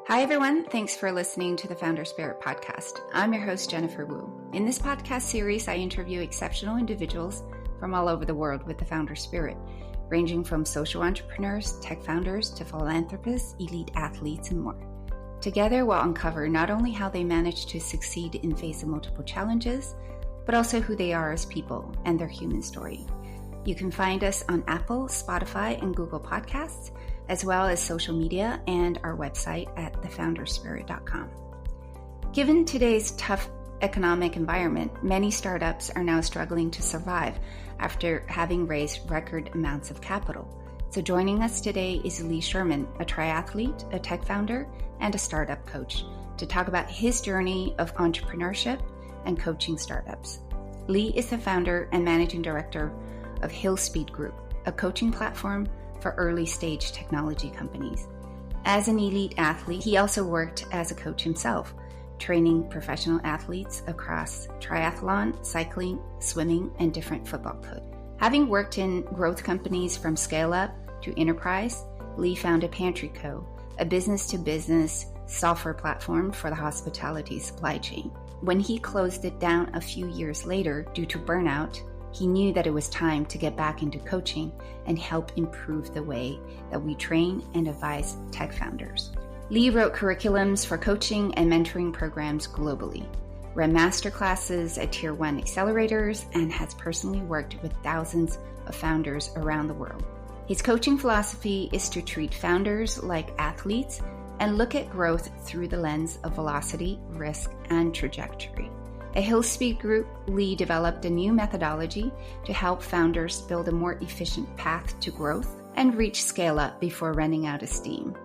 Hi, everyone. Thanks for listening to the Founder Spirit podcast. I'm your host, Jennifer Wu. In this podcast series, I interview exceptional individuals from all over the world with the Founder Spirit, ranging from social entrepreneurs, tech founders, to philanthropists, elite athletes, and more. Together, we'll uncover not only how they manage to succeed in face of multiple challenges, but also who they are as people and their human story. You can find us on Apple, Spotify, and Google Podcasts, as well as social media and our website at thefounderspirit.com. Given today's tough economic environment, many startups are now struggling to survive after having raised record amounts of capital. So joining us today is Lee Sherman, a triathlete, a tech founder, and a startup coach, to talk about his journey of entrepreneurship and coaching startups. Lee is the founder and managing director of Hillspeed Group, a coaching platform for early-stage technology companies. As an elite athlete, he also worked as a coach himself, training professional athletes across triathlon, cycling, swimming, and different football codes. Having worked in growth companies from scale-up to enterprise, Lee founded Pantry Co., a business-to-business software platform for the hospitality supply chain. When he closed it down a few years later due to burnout, he knew that it was time to get back into coaching and help improve the way that we train and advise tech founders. Lee wrote curriculums for coaching and mentoring programs globally, ran masterclasses at Tier 1 accelerators, and has personally worked with thousands of founders around the world. His coaching philosophy is to treat founders like athletes and look at growth through the lens of velocity, risk, and trajectory. At Hillspeed Group, Lee developed a new methodology to help founders build a more efficient path to growth and reach scale up before running out of steam.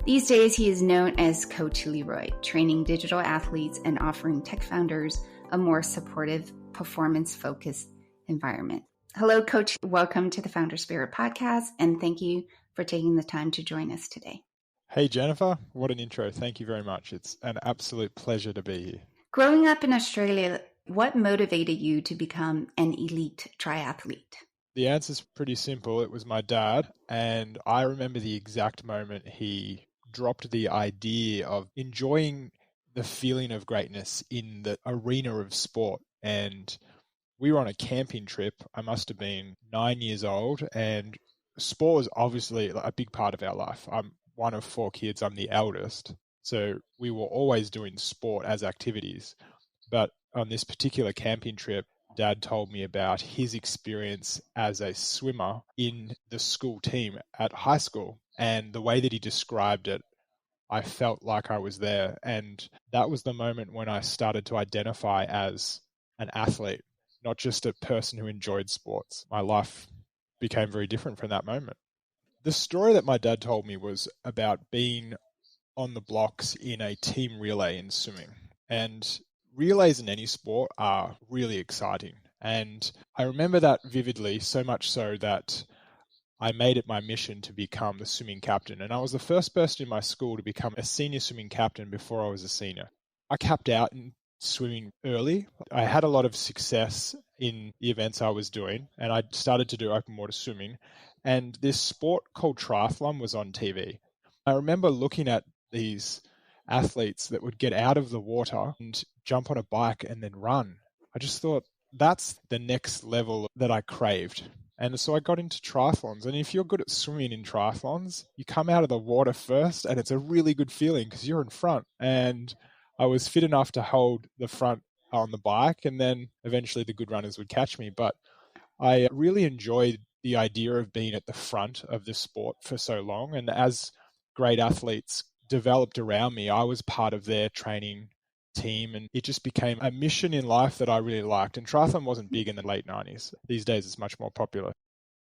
These days, he is known as Coach Leighroy, training digital athletes and offering tech founders a more supportive, performance-focused environment. Hello, Coach. Welcome to the Founder Spirit podcast, and thank you for taking the time to join us today. Hey, Jennifer. What an intro. Thank you very much. It's an absolute pleasure to be here. Growing up in Australia, what motivated you to become an elite triathlete? The answer's pretty simple. It was my dad, and I remember the exact moment he dropped the idea of enjoying the feeling of greatness in the arena of sport. And we were on a camping trip. I must have been 9 years old, and sport was obviously a big part of our life. I'm one of 4 kids. I'm the eldest. So we were always doing sport as activities. But on this particular camping trip, Dad told me about his experience as a swimmer in the school team at high school. And the way that he described it, I felt like I was there. And that was the moment when I started to identify as an athlete, not just a person who enjoyed sports. My life became very different from that moment. The story that my dad told me was about being on the blocks in a team relay in swimming. And relays in any sport are really exciting. And I remember that vividly, so much so that I made it my mission to become the swimming captain. And I was the first person in my school to become a senior swimming captain before I was a senior. I capped out in swimming early. I had a lot of success in the events I was doing, and I started to do open water swimming. And this sport called triathlon was on TV. I remember looking at these athletes that would get out of the water and jump on a bike and then run. I just thought that's the next level that I craved. And so I got into triathlons. And if you're good at swimming in triathlons, you come out of the water first and it's a really good feeling because you're in front. And I was fit enough to hold the front on the bike, and then eventually the good runners would catch me. But I really enjoyed the idea of being at the front of the sport for so long. And as great athletes developed around me, I was part of their training team, and it just became a mission in life that I really liked. And triathlon wasn't big in the late 90s. These days it's much more popular.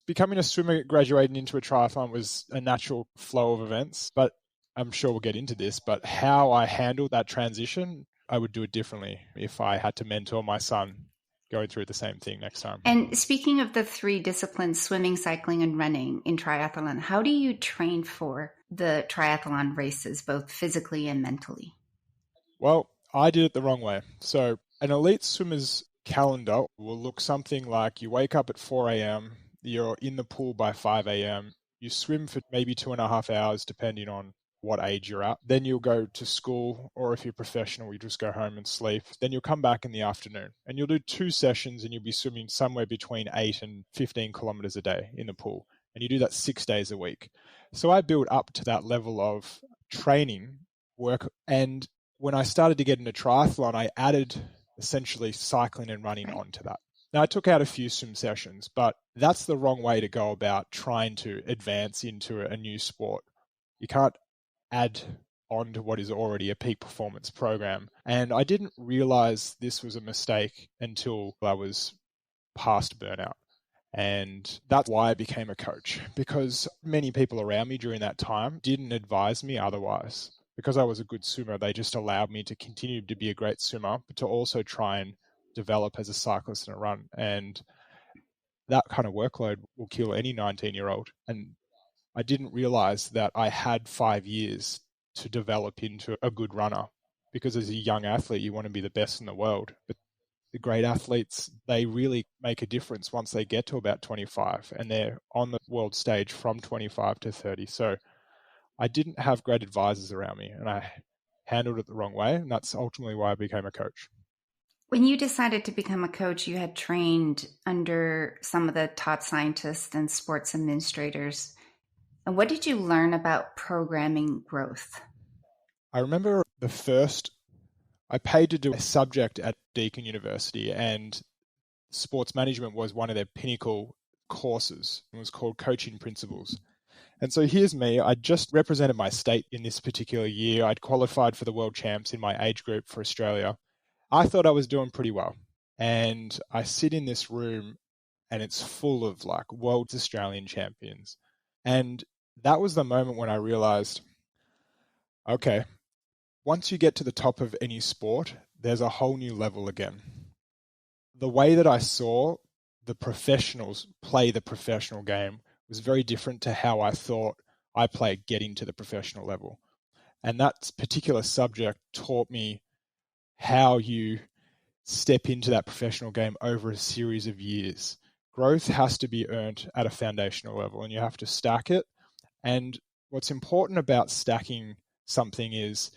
Becoming a swimmer, graduating into a triathlon was a natural flow of events, but I'm sure we'll get into this, but how I handled that transition, I would do it differently if I had to mentor my son going through the same thing next time. And speaking of the 3 disciplines, swimming, cycling, and running in triathlon, how do you train for the triathlon races, both physically and mentally? Well, I did it the wrong way. So an elite swimmer's calendar will look something like you wake up at 4 a.m., you're in the pool by 5 a.m., you swim for maybe 2.5 hours, depending on what age you're at. Then you'll go to school, or if you're professional, you just go home and sleep. Then you'll come back in the afternoon and you'll do 2 sessions and you'll be swimming somewhere between 8 and 15 kilometers a day in the pool. And you do that 6 days a week. So I built up to that level of training work. And when I started to get into triathlon, I added essentially cycling and running onto that. Now, I took out a few swim sessions, but that's the wrong way to go about trying to advance into a new sport. You can't add on to what is already a peak performance program. And I didn't realize this was a mistake until I was past burnout. And that's why I became a coach, because many people around me during that time didn't advise me otherwise. Because I was a good swimmer, they just allowed me to continue to be a great swimmer, but to also try and develop as a cyclist and a run. And that kind of workload will kill any 19-year-old. And I didn't realize that I had 5 years to develop into a good runner, because as a young athlete, you want to be the best in the world. But the great athletes, they really make a difference once they get to about 25 and they're on the world stage from 25 to 30. So I didn't have great advisors around me and I handled it the wrong way. And that's ultimately why I became a coach. When you decided to become a coach, you had trained under some of the top scientists and sports administrators. And what did you learn about programming growth? I remember I paid to do a subject at Deakin University, and sports management was one of their pinnacle courses. It was called Coaching Principles. And so here's me. I just represented my state in this particular year. I'd qualified for the world champs in my age group for Australia. I thought I was doing pretty well. And I sit in this room and it's full of like world Australian champions. And that was the moment when I realized, okay, once you get to the top of any sport, there's a whole new level again. The way that I saw the professionals play the professional game was very different to how I thought I played getting to the professional level. And that particular subject taught me how you step into that professional game over a series of years. Growth has to be earned at a foundational level and you have to stack it. And what's important about stacking something is,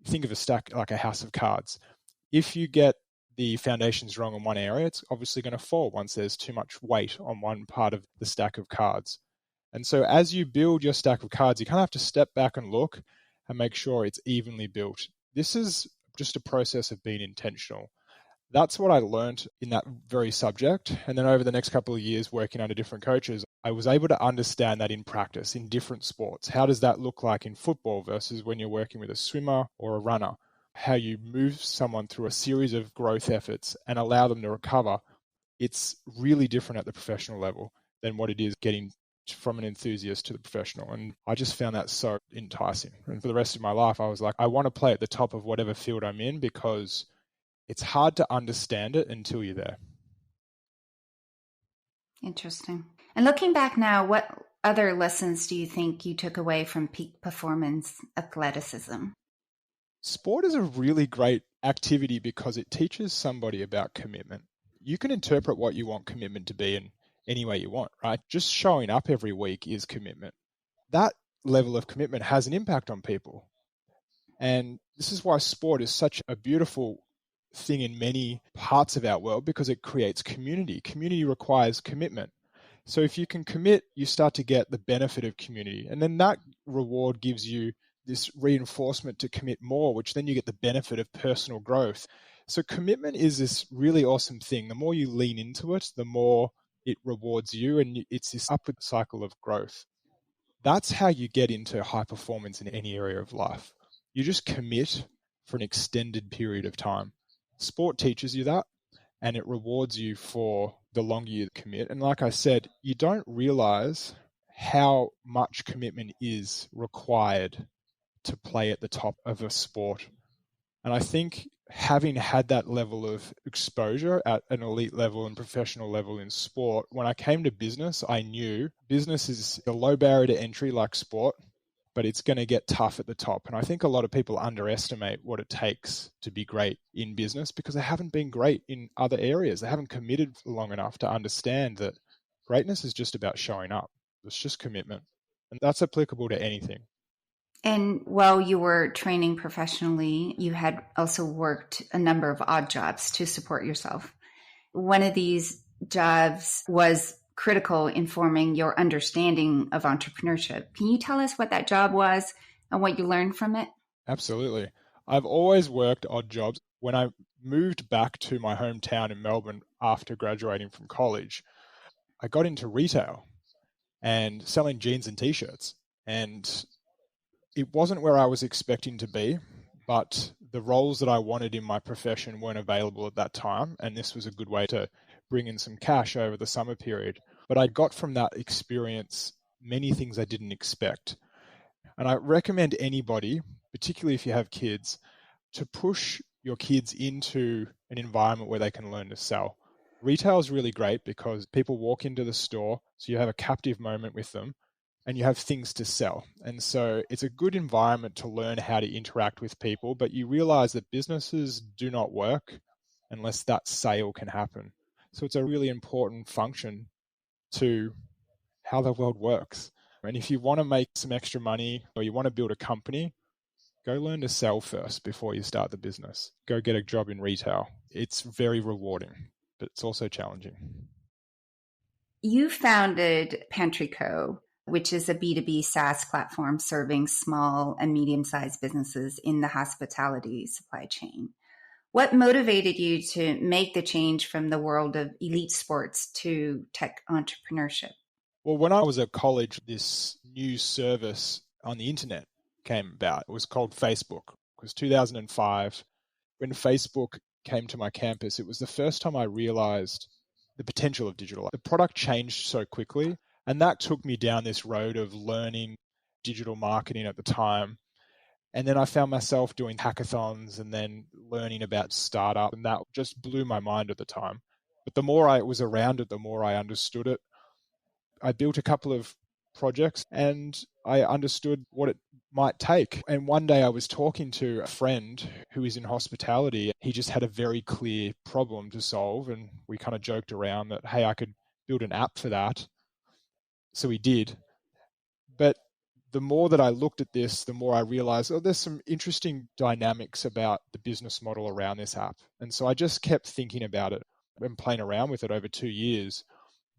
think of a stack like a house of cards. If you get the foundations wrong in one area, it's obviously going to fall once there's too much weight on one part of the stack of cards. And so as you build your stack of cards, you kind of have to step back and look and make sure it's evenly built. This is just a process of being intentional. That's what I learned in that very subject. And then over the next couple of years working under different coaches, I was able to understand that in practice in different sports. How does that look like in football versus when you're working with a swimmer or a runner? How you move someone through a series of growth efforts and allow them to recover. It's really different at the professional level than what it is getting from an enthusiast to the professional. And I just found that so enticing. And for the rest of my life, I was like, I want to play at the top of whatever field I'm in, because it's hard to understand it until you're there. Interesting. And looking back now, what other lessons do you think you took away from peak performance athleticism? Sport is a really great activity because it teaches somebody about commitment. You can interpret what you want commitment to be in any way you want, right? Just showing up every week is commitment. That level of commitment has an impact on people. And this is why sport is such a beautiful thing in many parts of our world, because it creates community. Community requires commitment. So if you can commit, you start to get the benefit of community. And then that reward gives you this reinforcement to commit more, which then you get the benefit of personal growth. So commitment is this really awesome thing. The more you lean into it, the more it rewards you. And it's this upward cycle of growth. That's how you get into high performance in any area of life. You just commit for an extended period of time. Sport teaches you that, and it rewards you for the longer you commit. And like I said, you don't realize how much commitment is required to play at the top of a sport. And I think having had that level of exposure at an elite level and professional level in sport, when I came to business, I knew business is a low barrier to entry like sport, but it's going to get tough at the top. And I think a lot of people underestimate what it takes to be great in business because they haven't been great in other areas. They haven't committed long enough to understand that greatness is just about showing up. It's just commitment. And that's applicable to anything. And while you were training professionally, you had also worked a number of odd jobs to support yourself. One of these jobs was critical in forming your understanding of entrepreneurship. Can you tell us what that job was and what you learned from it? Absolutely. I've always worked odd jobs. When I moved back to my hometown in Melbourne after graduating from college, I got into retail and selling jeans and t-shirts. And it wasn't where I was expecting to be, but the roles that I wanted in my profession weren't available at that time. And this was a good way to bring in some cash over the summer period. But I got from that experience many things I didn't expect. And I recommend anybody, particularly if you have kids, to push your kids into an environment where they can learn to sell. Retail is really great because people walk into the store, so you have a captive moment with them and you have things to sell. And so it's a good environment to learn how to interact with people, but you realize that businesses do not work unless that sale can happen. So it's a really important function to how the world works. And if you want to make some extra money or you want to build a company, go learn to sell first before you start the business. Go get a job in retail. It's very rewarding, but it's also challenging. You founded Pantry Co., which is a B2B SaaS platform serving small and medium-sized businesses in the hospitality supply chain. What motivated you to make the change from the world of elite sports to tech entrepreneurship? Well, when I was at college, this new service on the internet came about. It was called Facebook. It was 2005. When Facebook came to my campus, it was the first time I realized the potential of digital. The product changed so quickly, and that took me down this road of learning digital marketing at the time. And then I found myself doing hackathons and then learning about startup, and that just blew my mind at the time. But the more I was around it, the more I understood it. I built a couple of projects and I understood what it might take. And one day I was talking to a friend who is in hospitality. He just had a very clear problem to solve. And we kind of joked around that, hey, I could build an app for that. So we did. But the more that I looked at this, the more I realized, oh, there's some interesting dynamics about the business model around this app. And so I just kept thinking about it and playing around with it over 2 years.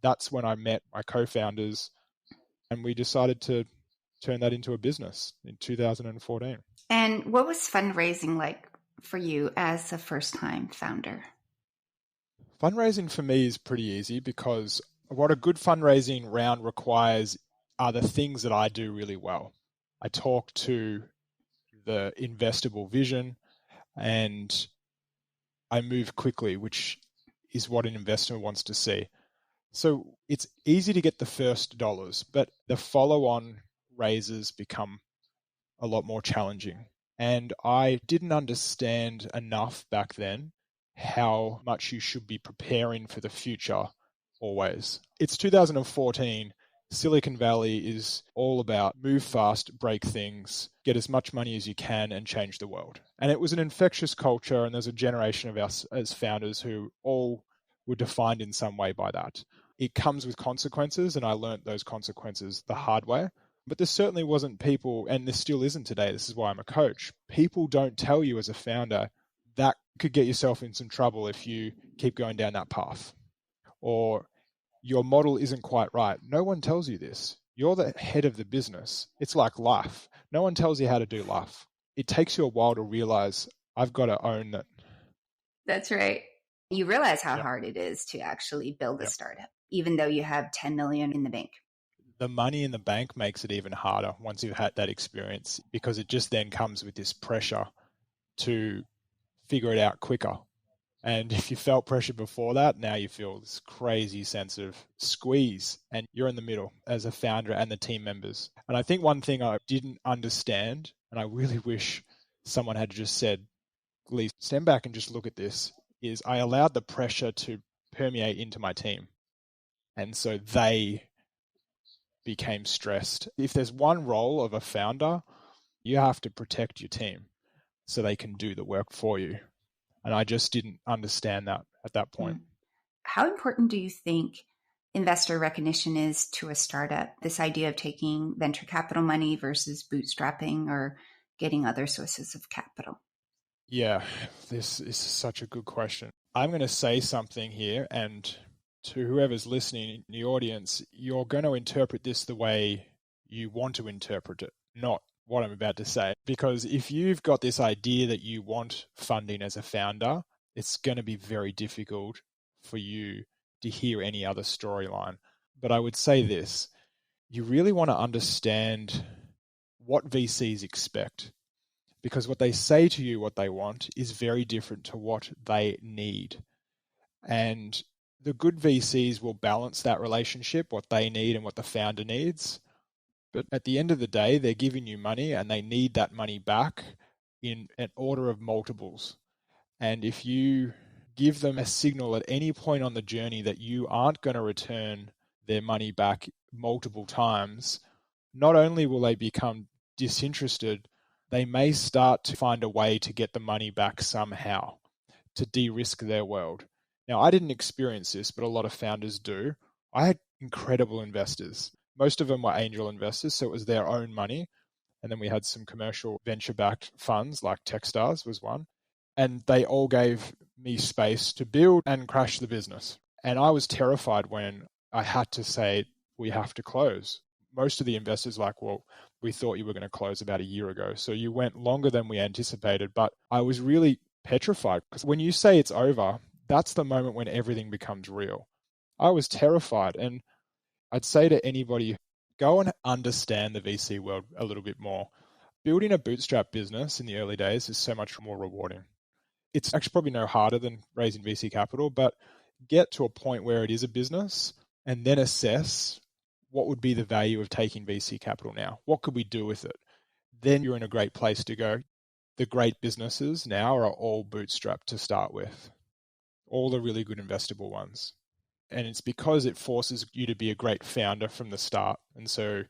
That's when I met my co-founders and we decided to turn that into a business in 2014. And what was fundraising like for you as a first-time founder? Fundraising for me is pretty easy because what a good fundraising round requires are the things that I do really well. I talk to the investable vision and I move quickly, which is what an investor wants to see. So it's easy to get the first dollars, but the follow-on raises become a lot more challenging. And I didn't understand enough back then how much you should be preparing for the future always. It's 2014. Silicon Valley is all about move fast, break things, get as much money as you can and change the world. And it was an infectious culture, and there's a generation of us as founders who all were defined in some way by that. It comes with consequences, and I learned those consequences the hard way. But there certainly wasn't people, and there still isn't today, this is why I'm a coach, people don't tell you as a founder that could get yourself in some trouble if you keep going down that path. Or your model isn't quite right. No one tells you this. You're the head of the business. It's like life. No one tells you how to do life. It takes you a while to realize I've got to own that. That's right. You realize how hard it is to actually build a startup, even though you have 10 million in the bank. The money in the bank makes it even harder once you've had that experience, because it just then comes with this pressure to figure it out quicker. And if you felt pressure before that, now you feel this crazy sense of squeeze, and you're in the middle as a founder and the team members. And I think one thing I didn't understand, and I really wish someone had just said, Lee, stand back and just look at this, is I allowed the pressure to permeate into my team. And so they became stressed. If there's one role of a founder, you have to protect your team so they can do the work for you. And I just didn't understand that at that point. How important do you think investor recognition is to a startup. This idea of taking venture capital money versus bootstrapping or getting other sources of capital. Yeah, this is such a good question. I'm going to say something here, and to whoever's listening in the audience, you're going to interpret this the way you want to interpret it, not what I'm about to say. Because if you've got this idea that you want funding as a founder, it's going to be very difficult for you to hear any other storyline. But I would say this, you really want to understand what VCs expect, because what they say to you, what they want, is very different to what they need. And the good VCs will balance that relationship, what they need and what the founder needs. But at the end of the day, they're giving you money and they need that money back in an order of multiples. And if you give them a signal at any point on the journey that you aren't going to return their money back multiple times, not only will they become disinterested, they may start to find a way to get the money back somehow to de-risk their world. Now, I didn't experience this, but a lot of founders do. I had incredible investors. Most of them were angel investors, so it was their own money. And then we had some commercial venture-backed funds, like Techstars was one. And they all gave me space to build and crash the business. And I was terrified when I had to say, we have to close. Most of the investors were like, well, we thought you were going to close about a year ago. So you went longer than we anticipated. But I was really petrified, because when you say it's over, that's the moment when everything becomes real. I was terrified. And I'd say to anybody, go and understand the VC world a little bit more. Building a bootstrap business in the early days is so much more rewarding. It's actually probably no harder than raising VC capital, but get to a point where it is a business and then assess what would be the value of taking VC capital now. What could we do with it? Then you're in a great place to go. The great businesses now are all bootstrapped to start with, all the really good investable ones. And it's because it forces you to be a great founder from the start. And so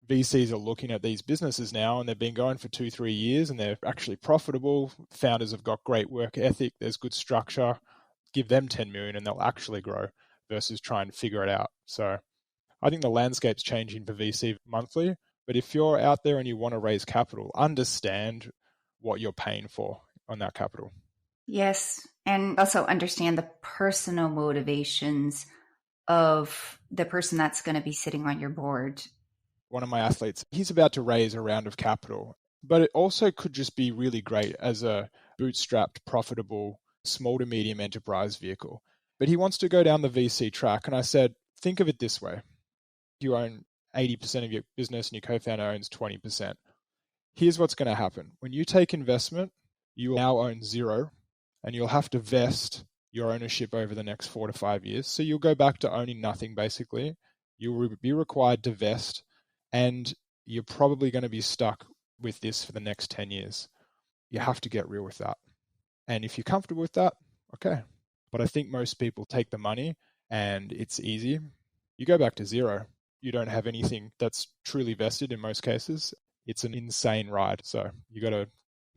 VCs are looking at these businesses now, and they've been going for 2-3 years and they're actually profitable. Founders have got great work ethic. There's good structure. Give them 10 million and they'll actually grow, versus try and figure it out. So I think the landscape's changing for VC monthly. But if you're out there and you want to raise capital, understand what you're paying for on that capital. Yes. And also understand the personal motivations of the person that's going to be sitting on your board. One of my athletes, he's about to raise a round of capital, but it also could just be really great as a bootstrapped, profitable, small to medium enterprise vehicle. But he wants to go down the VC track. And I said, think of it this way. You own 80% of your business and your co-founder owns 20%. Here's what's going to happen. When you take investment, you will now own zero, and you'll have to vest your ownership over the next 4 to 5 years. So you'll go back to owning nothing, basically. You'll be required to vest, and you're probably going to be stuck with this for the next 10 years. You have to get real with that. And if you're comfortable with that, okay. But I think most people take the money and it's easy. You go back to zero. You don't have anything that's truly vested in most cases. It's an insane ride. So you got to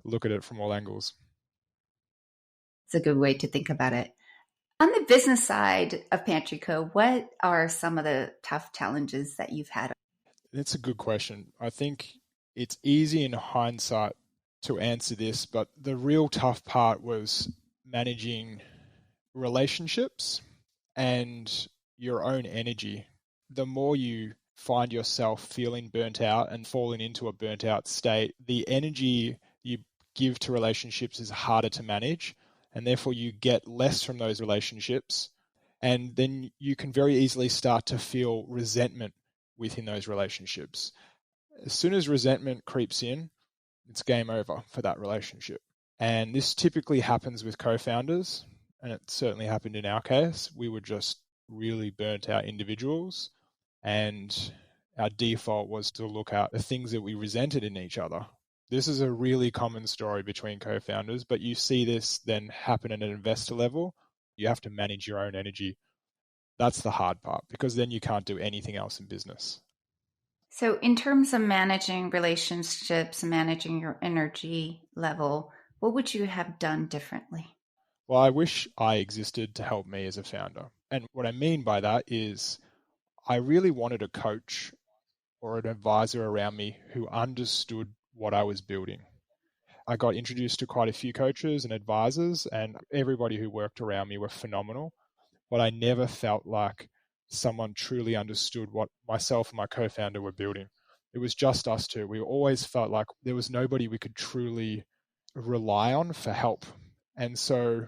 look at it from all angles. It's a good way to think about it. On the business side of Pantry Co., what are some of the tough challenges that you've had? It's a good question. I think it's easy in hindsight to answer this, but the real tough part was managing relationships and your own energy. The more you find yourself feeling burnt out and falling into a burnt out state, the energy you give to relationships is harder to manage. And therefore you get less from those relationships. And then you can very easily start to feel resentment within those relationships. As soon as resentment creeps in, it's game over for that relationship. And this typically happens with co-founders. And it certainly happened in our case. We were just really burnt out individuals. And our default was to look at the things that we resented in each other. This is a really common story between co-founders, but you see this then happen at an investor level. You have to manage your own energy. That's the hard part, because then you can't do anything else in business. So in terms of managing relationships, managing your energy level, what would you have done differently? Well, I wish I existed to help me as a founder. And what I mean by that is I really wanted a coach or an advisor around me who understood what I was building. I got introduced to quite a few coaches and advisors, and everybody who worked around me were phenomenal. But I never felt like someone truly understood what myself and my co-founder were building. It was just us two. We always felt like there was nobody we could truly rely on for help. And so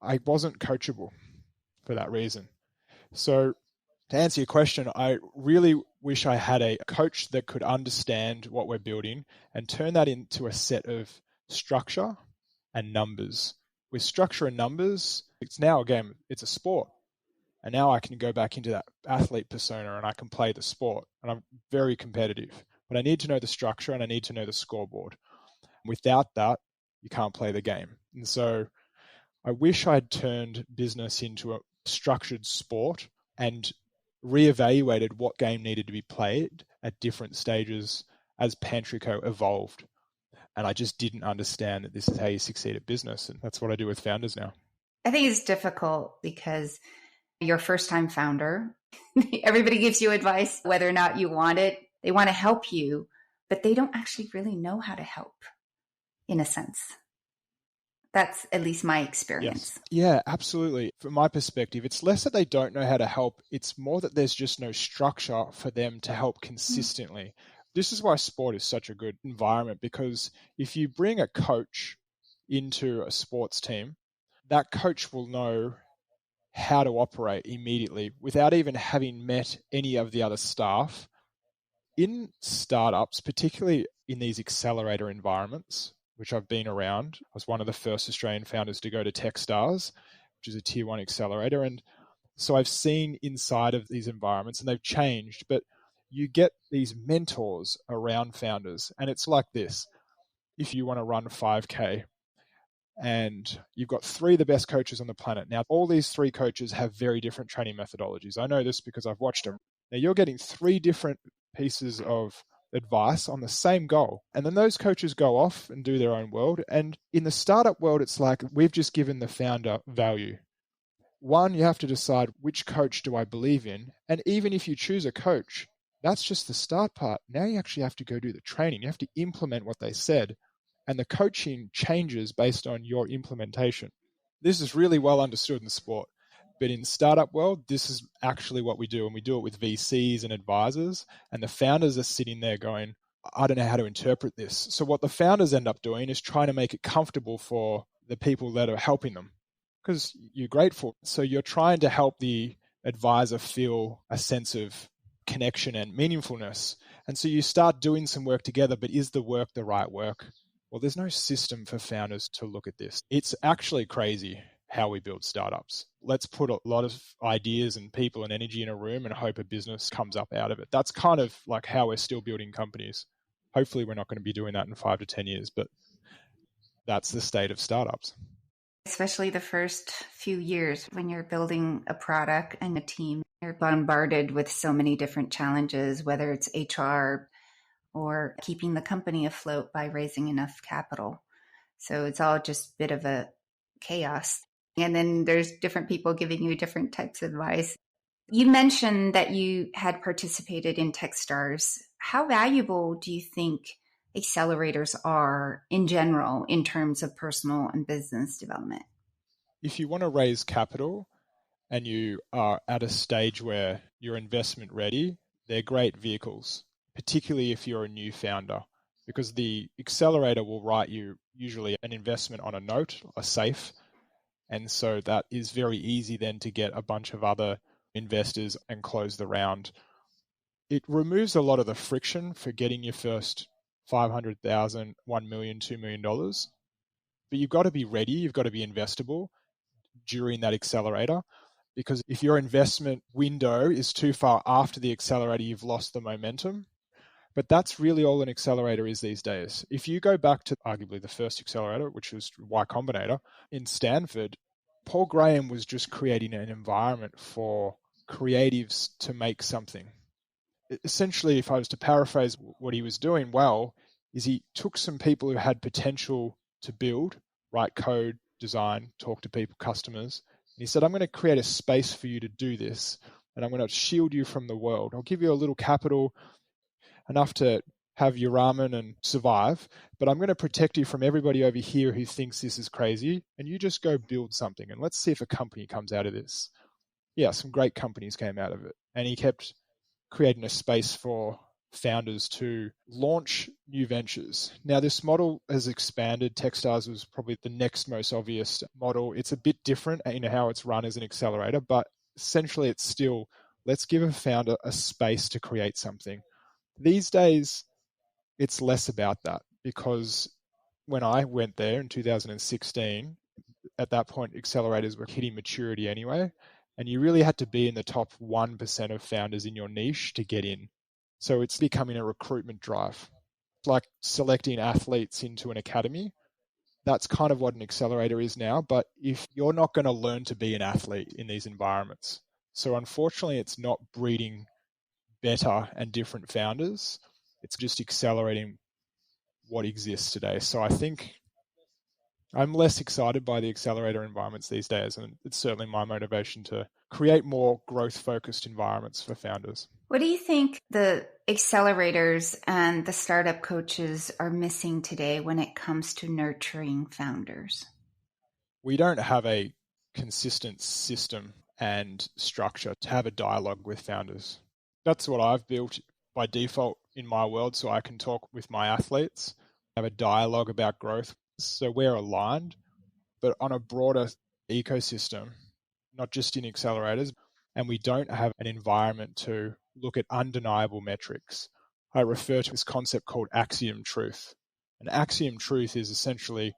I wasn't coachable for that reason. So to answer your question, I really wish I had a coach that could understand what we're building and turn that into a set of structure and numbers. With structure and numbers, it's now, again, it's a sport. And now I can go back into that athlete persona and I can play the sport. And I'm very competitive. But I need to know the structure and I need to know the scoreboard. Without that, you can't play the game. And so I wish I'd turned business into a structured sport and reevaluated what game needed to be played at different stages as Pantrico evolved. And I just didn't understand that this is how you succeed at business. And that's what I do with founders now. I think it's difficult because you're a first-time founder. Everybody gives you advice, whether or not you want it. They want to help you, but they don't actually really know how to help, in a sense. That's at least my experience. Yes. Yeah, absolutely. From my perspective, it's less that they don't know how to help. It's more that there's just no structure for them to help consistently. This is why sport is such a good environment, because if you bring a coach into a sports team, that coach will know how to operate immediately without even having met any of the other staff. In startups, particularly in these accelerator environments, which I've been around, I was one of the first Australian founders to go to Techstars, which is a tier 1 accelerator. And so I've seen inside of these environments, and they've changed, but you get these mentors around founders. And it's like this: if you want to run 5K, and you've got 3 of the best coaches on the planet. Now, all these 3 coaches have very different training methodologies. I know this because I've watched them. Now, you're getting 3 different pieces of advice on the same goal. And then those coaches go off and do their own world. And in the startup world, it's like we've just given the founder value. One, you have to decide, which coach do I believe in? And even if you choose a coach, that's just the start part. Now you actually have to go do the training. You have to implement what they said. And the coaching changes based on your implementation. This is really well understood in sport. But in startup world, this is actually what we do. And we do it with VCs and advisors. And the founders are sitting there going, I don't know how to interpret this. So what the founders end up doing is trying to make it comfortable for the people that are helping them, because you're grateful. So you're trying to help the advisor feel a sense of connection and meaningfulness. And so you start doing some work together, but is the work the right work? Well, there's no system for founders to look at this. It's actually crazy how we build startups. Let's put a lot of ideas and people and energy in a room and hope a business comes up out of it. That's kind of like how we're still building companies. Hopefully we're not going to be doing that in 5 to 10 years, but that's the state of startups. Especially the first few years when you're building a product and a team, you're bombarded with so many different challenges, whether it's HR or keeping the company afloat by raising enough capital. So it's all just a bit of a chaos. And then there's different people giving you different types of advice. You mentioned that you had participated in Techstars. How valuable do you think accelerators are in general in terms of personal and business development? If you want to raise capital and you are at a stage where you're investment ready, they're great vehicles, particularly if you're a new founder, because the accelerator will write you usually an investment on a note, a safe. And so that is very easy then to get a bunch of other investors and close the round. It removes a lot of the friction for getting your first $500,000, $1 million, $2 million. But you've got to be ready. You've got to be investable during that accelerator, because if your investment window is too far after the accelerator, you've lost the momentum. But that's really all an accelerator is these days. If you go back to arguably the first accelerator, which was Y Combinator in Stanford, Paul Graham was just creating an environment for creatives to make something. Essentially, if I was to paraphrase what he was doing well, is he took some people who had potential to build, write code, design, talk to people, customers, and he said, I'm going to create a space for you to do this. and I'm going to shield you from the world. I'll give you a little capital, enough to have your ramen and survive, but I'm going to protect you from everybody over here who thinks this is crazy, and you just go build something, and let's see if a company comes out of this. Yeah, some great companies came out of it. And he kept creating a space for founders to launch new ventures. Now, this model has expanded. Techstars was probably the next most obvious model. It's a bit different in how it's run as an accelerator, but essentially it's still, let's give a founder a space to create something. These days, it's less about that, because when I went there in 2016, at that point, accelerators were hitting maturity anyway, and you really had to be in the top 1% of founders in your niche to get in. So it's becoming a recruitment drive. It's like selecting athletes into an academy. That's kind of what an accelerator is now, but if you're not going to learn to be an athlete in these environments. So unfortunately, it's not breeding better and different founders. It's just accelerating what exists today. So I think I'm less excited by the accelerator environments these days, and it's certainly my motivation to create more growth-focused environments for founders. What do you think the accelerators and the startup coaches are missing today when it comes to nurturing founders? We don't have a consistent system and structure to have a dialogue with founders. That's what I've built by default in my world, so I can talk with my athletes, have a dialogue about growth. So we're aligned, but on a broader ecosystem, not just in accelerators, and we don't have an environment to look at undeniable metrics. I refer to this concept called axiom truth. An axiom truth is essentially,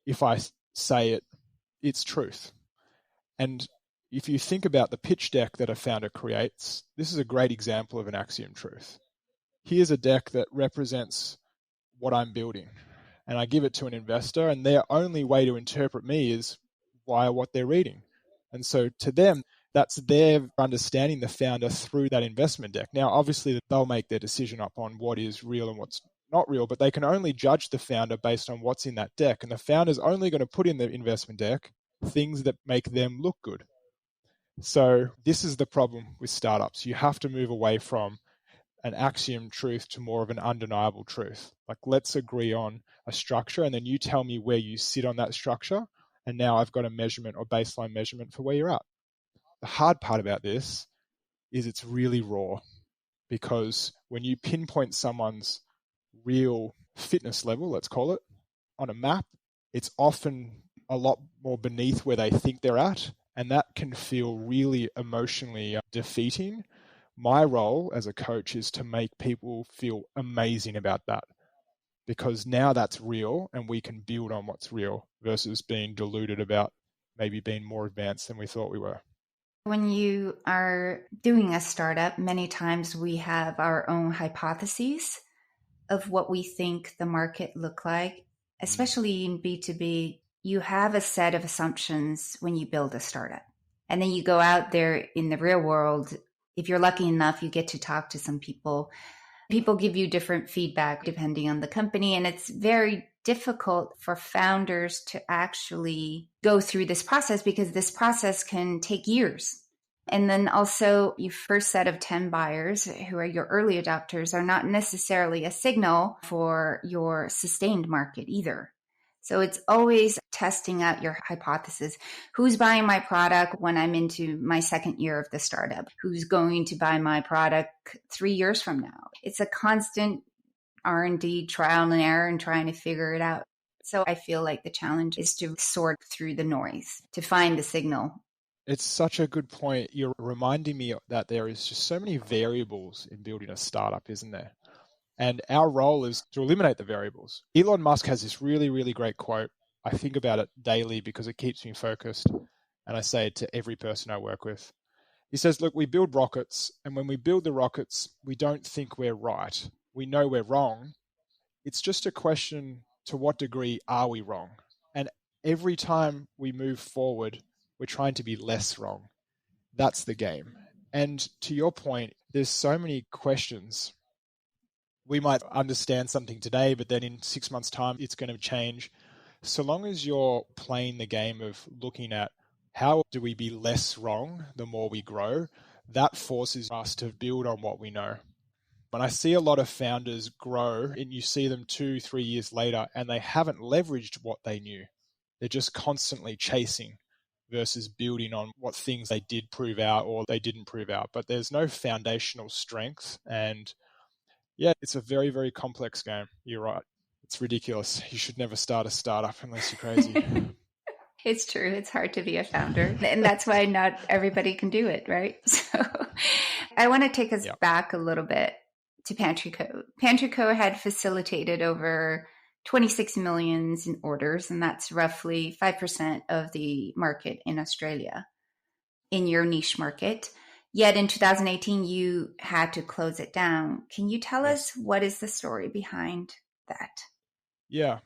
if I say it, it's truth. And if you think about the pitch deck that a founder creates, this is a great example of an axiom truth. Here's a deck that represents what I'm building, and I give it to an investor, and their only way to interpret me is via what they're reading. And so to them, that's their understanding the founder through that investment deck. Now, obviously, they'll make their decision up on what is real and what's not real, but they can only judge the founder based on what's in that deck. And the founder's only going to put in the investment deck things that make them look good. So this is the problem with startups. You have to move away from an axiom truth to more of an undeniable truth. Like, let's agree on a structure, and then you tell me where you sit on that structure. And now I've got a measurement or baseline measurement for where you're at. The hard part about this is it's really raw, because when you pinpoint someone's real fitness level, let's call it, on a map, it's often a lot more beneath where they think they're at. And that can feel really emotionally defeating. My role as a coach is to make people feel amazing about that, because now that's real and we can build on what's real versus being deluded about maybe being more advanced than we thought we were. When you are doing a startup, many times we have our own hypotheses of what we think the market look like, especially in B2B. You have a set of assumptions when you build a startup. And then you go out there in the real world. If you're lucky enough, you get to talk to some people. People give you different feedback depending on the company. And it's very difficult for founders to actually go through this process, because this process can take years. And then also, your first set of 10 buyers who are your early adopters are not necessarily a signal for your sustained market either. So it's always testing out your hypothesis. Who's buying my product when I'm into my second year of the startup? Who's going to buy my product 3 years from now? It's a constant R&D, trial and error, and trying to figure it out. So I feel like the challenge is to sort through the noise to find the signal. It's such a good point. You're reminding me that there is just so many variables in building a startup, isn't there? And our role is to eliminate the variables. Elon Musk has this really, really great quote. I think about it daily because it keeps me focused. And I say it to every person I work with. He says, look, we build rockets. And when we build the rockets, we don't think we're right. We know we're wrong. It's just a question, to what degree are we wrong? And every time we move forward, we're trying to be less wrong. That's the game. And to your point, there's so many questions. We might understand something today, but then in 6 months' time, it's going to change. So long as you're playing the game of looking at how do we be less wrong the more we grow, that forces us to build on what we know. When I see a lot of founders grow and you see them 2-3 years later and they haven't leveraged what they knew. They're just constantly chasing versus building on what things they did prove out or they didn't prove out. But there's no foundational strength. And yeah, it's a very, very complex game. You're right. It's ridiculous. You should never start a startup unless you're crazy. It's true. It's hard to be a founder. And that's why not everybody can do it, right? So I want to take us back a little bit to Pantry Co. Pantry Co. had facilitated over 26 million in orders, and that's roughly 5% of the market in Australia, in your niche market. Yet in 2018, you had to close it down. Can you tell us what is the story behind that? Yeah,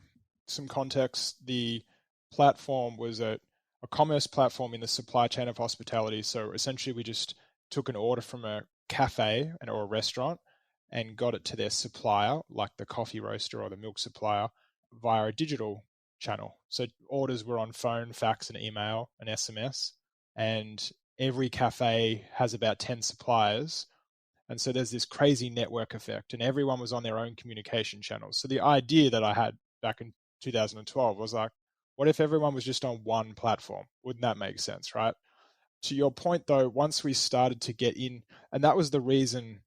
some context. The platform was a commerce platform in the supply chain of hospitality. So essentially we just took an order from a cafe or a restaurant and got it to their supplier, like the coffee roaster or the milk supplier, via a digital channel. So orders were on phone, fax, and email, and SMS. And every cafe has about 10 suppliers. And so there's this crazy network effect, and everyone was on their own communication channels. So the idea that I had back in 2012 was like, what if everyone was just on one platform? Wouldn't that make sense, right? To your point, though, once we started to get in, and that was the reason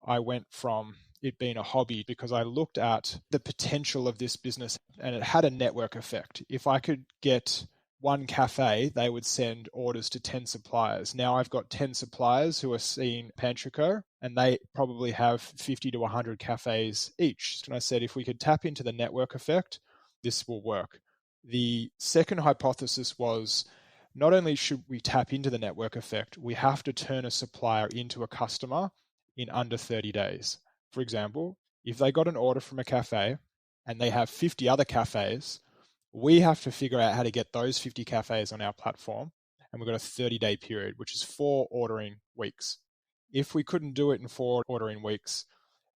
I went from it being a hobby, because I looked at the potential of this business and it had a network effect. If I could get one cafe, they would send orders to 10 suppliers. Now I've got 10 suppliers who are seeing Pantry Co, and they probably have 50 to 100 cafes each. And I said, if we could tap into the network effect, this will work. The second hypothesis was, not only should we tap into the network effect, we have to turn a supplier into a customer in under 30 days. For example, if they got an order from a cafe and they have 50 other cafes, we have to figure out how to get those 50 cafes on our platform. And we've got a 30-day period, which is 4 ordering weeks. If we couldn't do it in 4 ordering weeks,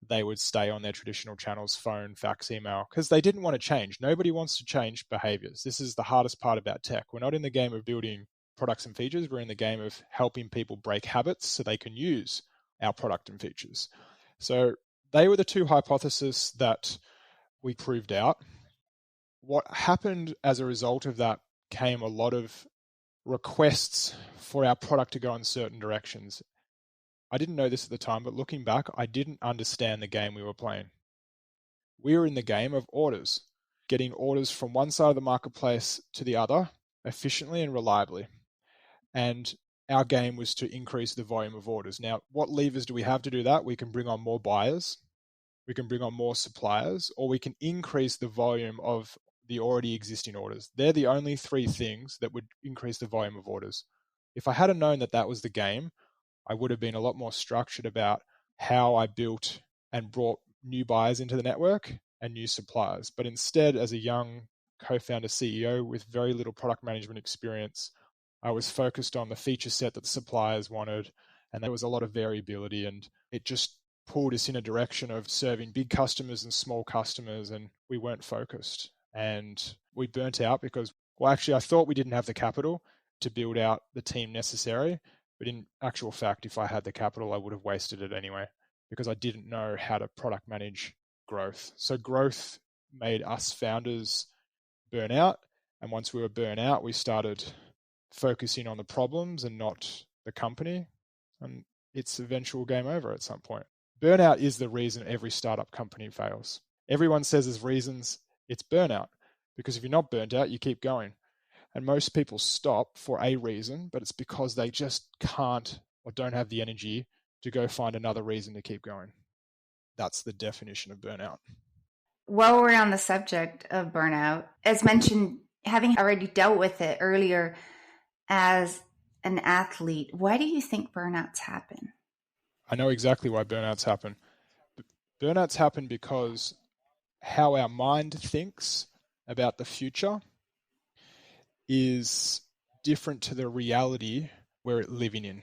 they would stay on their traditional channels, phone, fax, email, because they didn't want to change. Nobody wants to change behaviors. This is the hardest part about tech. We're not in the game of building products and features. We're in the game of helping people break habits so they can use our product and features. So they were the 2 hypotheses that we proved out. What happened as a result of that came a lot of requests for our product to go in certain directions. I didn't know this at the time, but looking back, I didn't understand the game we were playing. We were in the game of orders, getting orders from one side of the marketplace to the other efficiently and reliably. And our game was to increase the volume of orders. Now, what levers do we have to do that? We can bring on more buyers, we can bring on more suppliers, or we can increase the volume of the already existing orders. They're the only 3 things that would increase the volume of orders. If I had known that that was the game, I would have been a lot more structured about how I built and brought new buyers into the network and new suppliers. But instead, as a young co-founder CEO with very little product management experience, I was focused on the feature set that the suppliers wanted, and there was a lot of variability, and it just pulled us in a direction of serving big customers and small customers, and we weren't focused. And we burnt out because, well, actually, I thought we didn't have the capital to build out the team necessary. But in actual fact, if I had the capital, I would have wasted it anyway, because I didn't know how to product manage growth. So growth made us founders burn out. And once we were burnt out, we started focusing on the problems and not the company. And it's eventual game over at some point. Burnout is the reason every startup company fails. Everyone says there's reasons. It's burnout, because if you're not burnt out, you keep going. And most people stop for a reason, but it's because they just can't or don't have the energy to go find another reason to keep going. That's the definition of burnout. While we're on the subject of burnout, as mentioned, having already dealt with it earlier as an athlete, why do you think burnouts happen? I know exactly why burnouts happen. Burnouts happen because how our mind thinks about the future is different to the reality we're living in.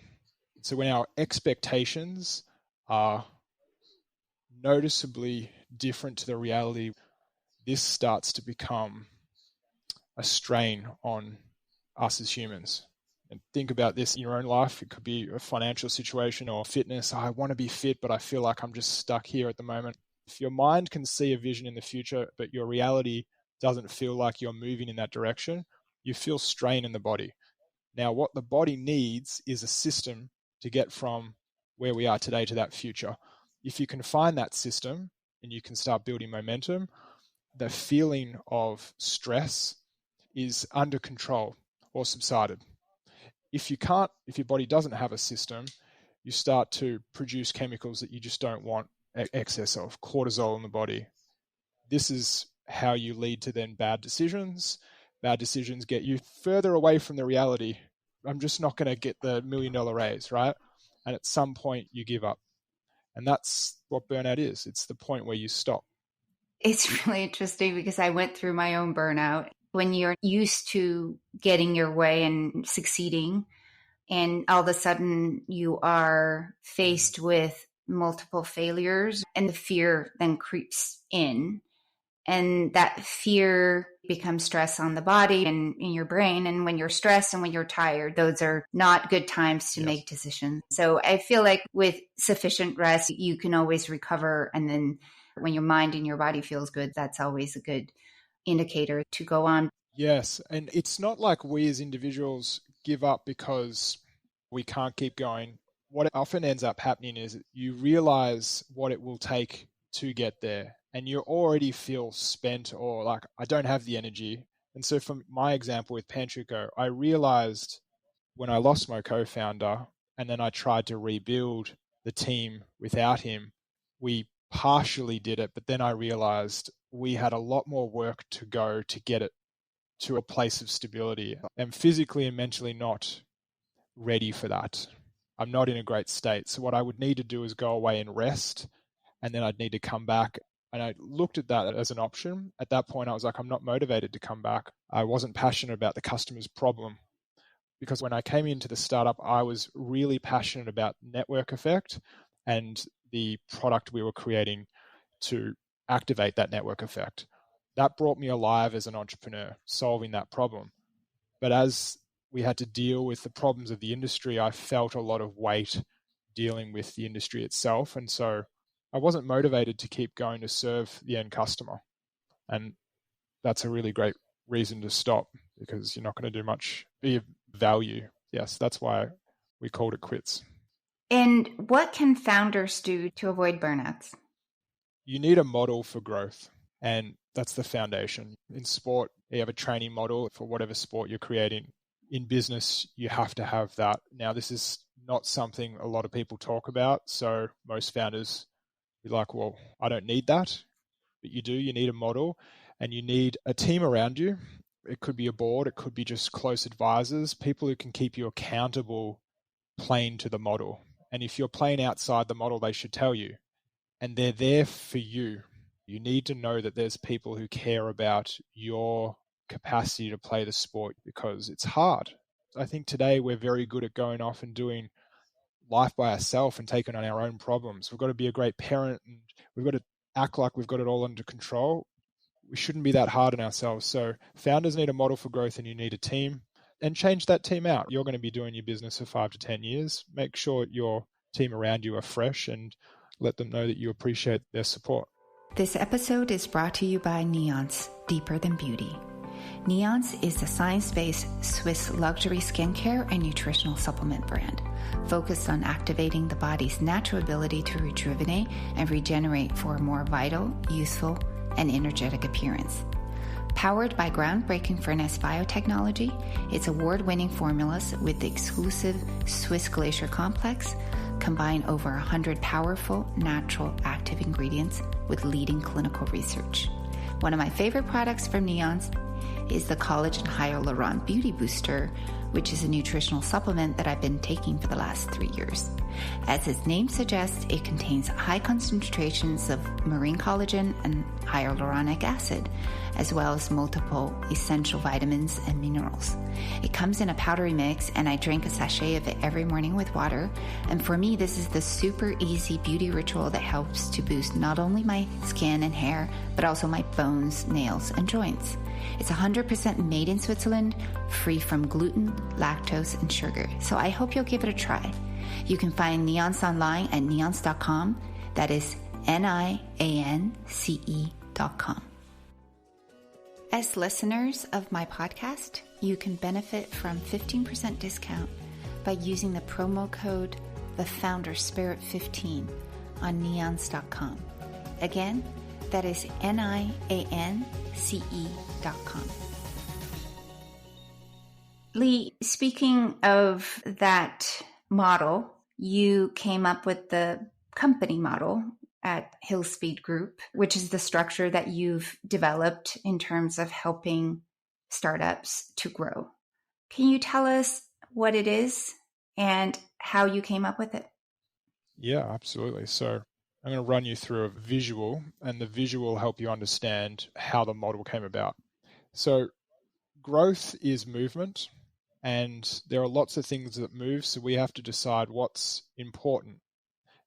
So when our expectations are noticeably different to the reality, this starts to become a strain on us as humans. And think about this in your own life. It could be a financial situation or fitness. I want to be fit, but I feel like I'm just stuck here at the moment. If your mind can see a vision in the future, but your reality doesn't feel like you're moving in that direction, you feel strain in the body. Now, what the body needs is a system to get from where we are today to that future. If you can find that system and you can start building momentum, the feeling of stress is under control or subsided. If you can't, if your body doesn't have a system, you start to produce chemicals that you just don't want excess of, cortisol in the body. This is how you lead to then bad decisions. Bad decisions get you further away from the reality. I'm just not going to get the $1 million raise, right? And at some point you give up. And that's what burnout is. It's the point where you stop. It's really interesting because I went through my own burnout. When you're used to getting your way and succeeding, and all of a sudden you are faced with multiple failures, and the fear then creeps in. And that fear becomes stress on the body and in your brain. And when you're stressed and when you're tired, those are not good times to make decisions. So I feel like with sufficient rest, you can always recover. And then when your mind and your body feels good, that's always a good indicator to go on. Yes. And it's not like we as individuals give up because we can't keep going. What often ends up happening is you realize what it will take to get there, and you already feel spent or like, I don't have the energy. And so from my example with Panchuco, I realized when I lost my co-founder and then I tried to rebuild the team without him, we partially did it, but then I realized we had a lot more work to go to get it to a place of stability. I'm physically and mentally not ready for that. I'm not in a great state. So what I would need to do is go away and rest, and then I'd need to come back. And I looked at that as an option. At that point, I was like, I'm not motivated to come back. I wasn't passionate about the customer's problem. Because when I came into the startup, I was really passionate about network effect and the product we were creating to activate that network effect. That brought me alive as an entrepreneur, solving that problem. But as we had to deal with the problems of the industry, I felt a lot of weight dealing with the industry itself. And so I wasn't motivated to keep going to serve the end customer. And that's a really great reason to stop, because you're not going to do much value. Yes, that's why we called it quits. And what can founders do to avoid burnouts? You need a model for growth, and that's the foundation. In sport, you have a training model for whatever sport you're creating. In business, you have to have that. Now, this is not something a lot of people talk about. So most founders be like, well, I don't need that. But you do. You need a model, and you need a team around you. It could be a board. It could be just close advisors, people who can keep you accountable, playing to the model. And if you're playing outside the model, they should tell you. And they're there for you. You need to know that there's people who care about your capacity to play the sport, because it's hard. I think today we're very good at going off and doing life by ourselves and taking on our own problems. We've got to be a great parent, and we've got to act like we've got it all under control. We shouldn't be that hard on ourselves. So founders need a model for growth, and you need a team, and change that team out. You're going to be doing your business for 5 to 10 years. Make sure your team around you are fresh, and let them know that you appreciate their support. This episode is brought to you by Neonce, Deeper Than Beauty. Neonce is a science-based Swiss luxury skincare and nutritional supplement brand focused on activating the body's natural ability to rejuvenate and regenerate for a more vital, youthful, and energetic appearance. Powered by groundbreaking furnace biotechnology, its award-winning formulas with the exclusive Swiss Glacier Complex combine over 100 powerful, natural, active ingredients with leading clinical research. One of my favorite products from Neonce is the Collagen Hyaluron Beauty Booster, which is a nutritional supplement that I've been taking for the last 3 years. As its name suggests, it contains high concentrations of marine collagen and hyaluronic acid, as well as multiple essential vitamins and minerals. It comes in a powdery mix, and I drink a sachet of it every morning with water. And for me, this is the super easy beauty ritual that helps to boost not only my skin and hair, but also my bones, nails, and joints. It's 100% made in Switzerland, free from gluten, lactose, and sugar. So I hope you'll give it a try. You can find Neonce online at neonce.com. That is NIANCE.com. As listeners of my podcast, you can benefit from 15% discount by using the promo code TheFounderSpirit15 on neonce.com. Again, that is NIANCE.com. Lee, speaking of that model, you came up with the company model at Hillspeed Group, which is the structure that you've developed in terms of helping startups to grow. Can you tell us what it is and how you came up with it? Yeah, absolutely. So I'm going to run you through a visual, and the visual will help you understand how the model came about. So growth is movement, and there are lots of things that move, so we have to decide what's important.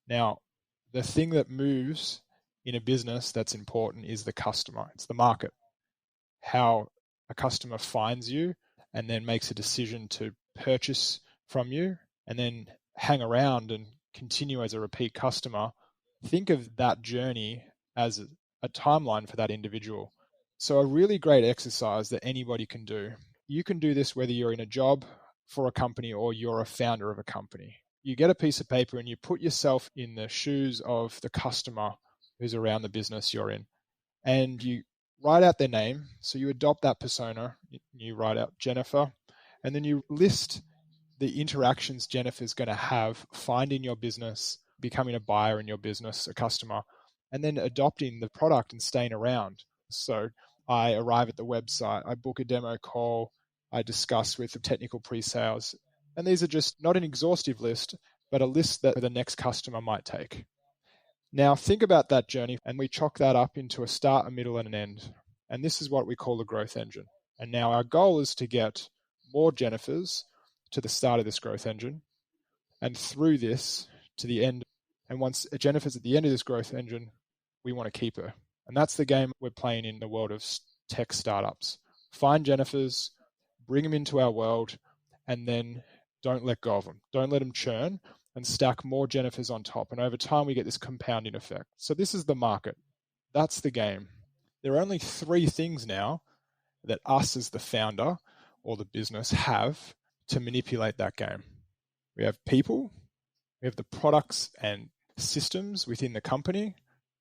Now, the thing that moves in a business that's important is the customer. It's the market. How a customer finds you and then makes a decision to purchase from you and then hang around and continue as a repeat customer. Think of that journey as a timeline for that individual. So a really great exercise that anybody can do. You can do this whether you're in a job for a company or you're a founder of a company. You get a piece of paper and you put yourself in the shoes of the customer who's around the business you're in, and you write out their name. So you adopt that persona. You write out Jennifer, and then you list the interactions Jennifer's going to have finding your business, becoming a buyer in your business, a customer, and then adopting the product and staying around. So I arrive at the website, I book a demo call, I discuss with the technical pre-sales. And these are just not an exhaustive list, but a list that the next customer might take. Now think about that journey, and we chalk that up into a start, a middle, and an end. And this is what we call the growth engine. And now our goal is to get more Jennifers to the start of this growth engine and through this to the end. And once a Jennifer's at the end of this growth engine, we want to keep her. And that's the game we're playing in the world of tech startups. Find Jennifers, bring them into our world, and then don't let go of them. Don't let them churn, and stack more Jennifers on top. And over time, we get this compounding effect. So this is the market. That's the game. There are only 3 things now that us as the founder or the business have to manipulate that game. We have people, we have the products and systems within the company,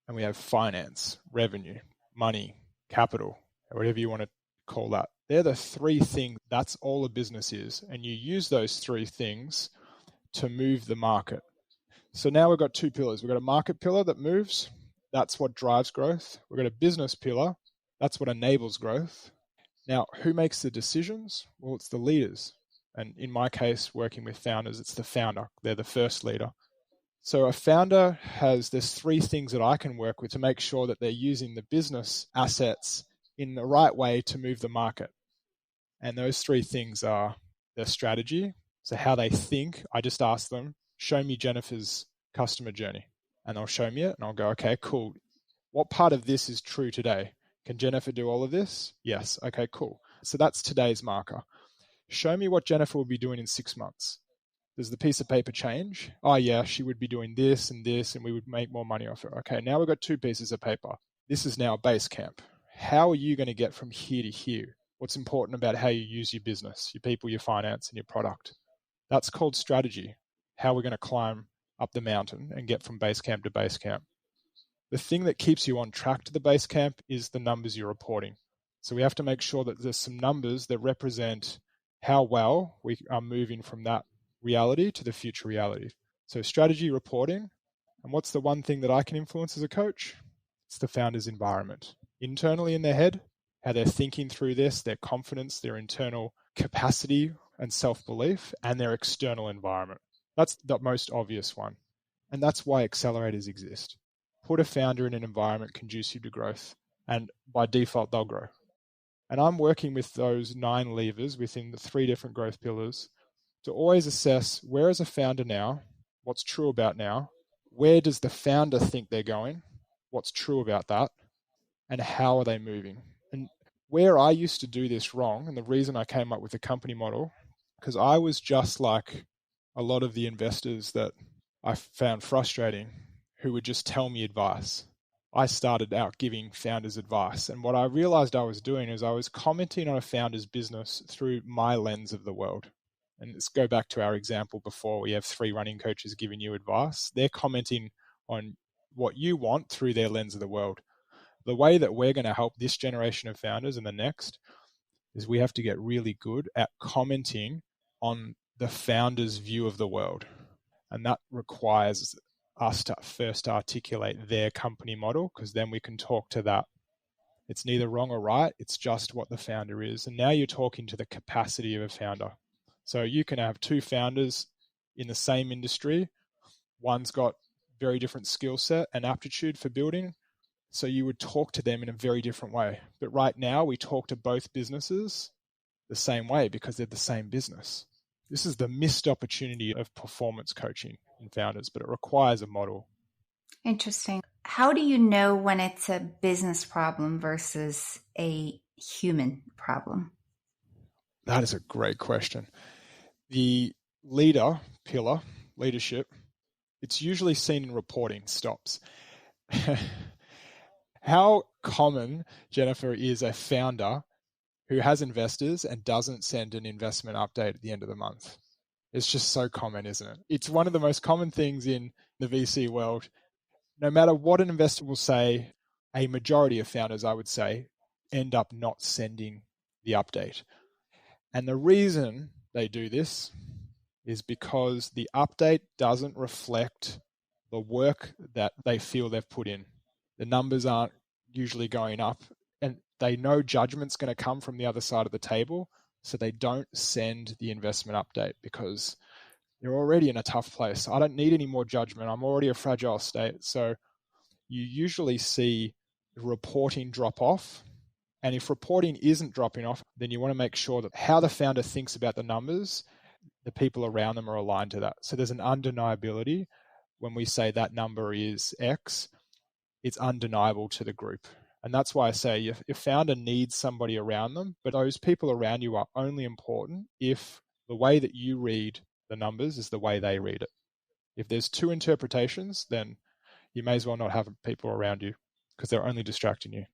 and we have finance, revenue, money, capital, whatever you want to call that. They're the 3 things. That's all a business is. And you use those 3 things to move the market. So now we've got 2 pillars. We've got a market pillar that moves. That's what drives growth. We've got a business pillar. That's what enables growth. Now, who makes the decisions? Well, it's the leaders. And in my case, working with founders, it's the founder. They're the first leader. So a founder there's 3 things that I can work with to make sure that they're using the business assets in the right way to move the market. And those 3 things are their strategy. So how they think. I just ask them, show me Jennifer's customer journey. And they'll show me it and I'll go, okay, cool. What part of this is true today? Can Jennifer do all of this? Yes. Okay, cool. So that's today's marker. Show me what Jennifer will be doing in 6 months. Does the piece of paper change? Oh yeah, she would be doing this, and we would make more money off her. Okay, now we've got 2 pieces of paper. This is now a base camp. How are you going to get from here to here? What's important about how you use your business, your people, your finance, and your product? That's called strategy. How we're going to climb up the mountain and get from base camp to base camp. The thing that keeps you on track to the base camp is the numbers you're reporting. So we have to make sure that there's some numbers that represent how well we are moving from that reality to the future reality. So strategy, reporting. And what's the one thing that I can influence as a coach? It's the founder's environment. Internally in their head, how they're thinking through this, their confidence, their internal capacity and self-belief, and their external environment. That's the most obvious one. And that's why accelerators exist. Put a founder in an environment conducive to growth, and by default, they'll grow. And I'm working with those 9 levers within the 3 different growth pillars to always assess, where is a founder now? What's true about now? Where does the founder think they're going? What's true about that? And how are they moving? And where I used to do this wrong, and the reason I came up with the company model, because I was just like a lot of the investors that I found frustrating who would just tell me advice. I started out giving founders advice. And what I realized I was doing is I was commenting on a founder's business through my lens of the world. And let's go back to our example before. We have 3 running coaches giving you advice. They're commenting on what you want through their lens of the world. The way that we're going to help this generation of founders and the next is we have to get really good at commenting on the founder's view of the world. And that requires us to first articulate their company model, because then we can talk to that. It's neither wrong or right. It's just what the founder is. And now you're talking to the capacity of a founder. So you can have 2 founders in the same industry. One's got very different skill set and aptitude for building. So you would talk to them in a very different way. But right now we talk to both businesses the same way because they're the same business. This is the missed opportunity of performance coaching in founders, but it requires a model. Interesting. How do you know when it's a business problem versus a human problem? That is a great question. The leader pillar, leadership, it's usually seen in reporting stops. How common, Jennifer, is a founder who has investors and doesn't send an investment update at the end of the month? It's just so common, isn't it? It's one of the most common things in the VC world. No matter what an investor will say, a majority of founders, I would say, end up not sending the update. And the reason they do this is because the update doesn't reflect the work that they feel they've put in. The numbers aren't usually going up, and they know judgment's going to come from the other side of the table, so they don't send the investment update because they're already in a tough place. I don't need any more judgment. I'm already a fragile state. So you usually see reporting drop off. And if reporting isn't dropping off, then you want to make sure that how the founder thinks about the numbers, the people around them are aligned to that. So there's an undeniability. When we say that number is X, it's undeniable to the group. And that's why I say your founder needs somebody around them, but those people around you are only important if the way that you read the numbers is the way they read it. If there's 2 interpretations, then you may as well not have people around you because they're only distracting you.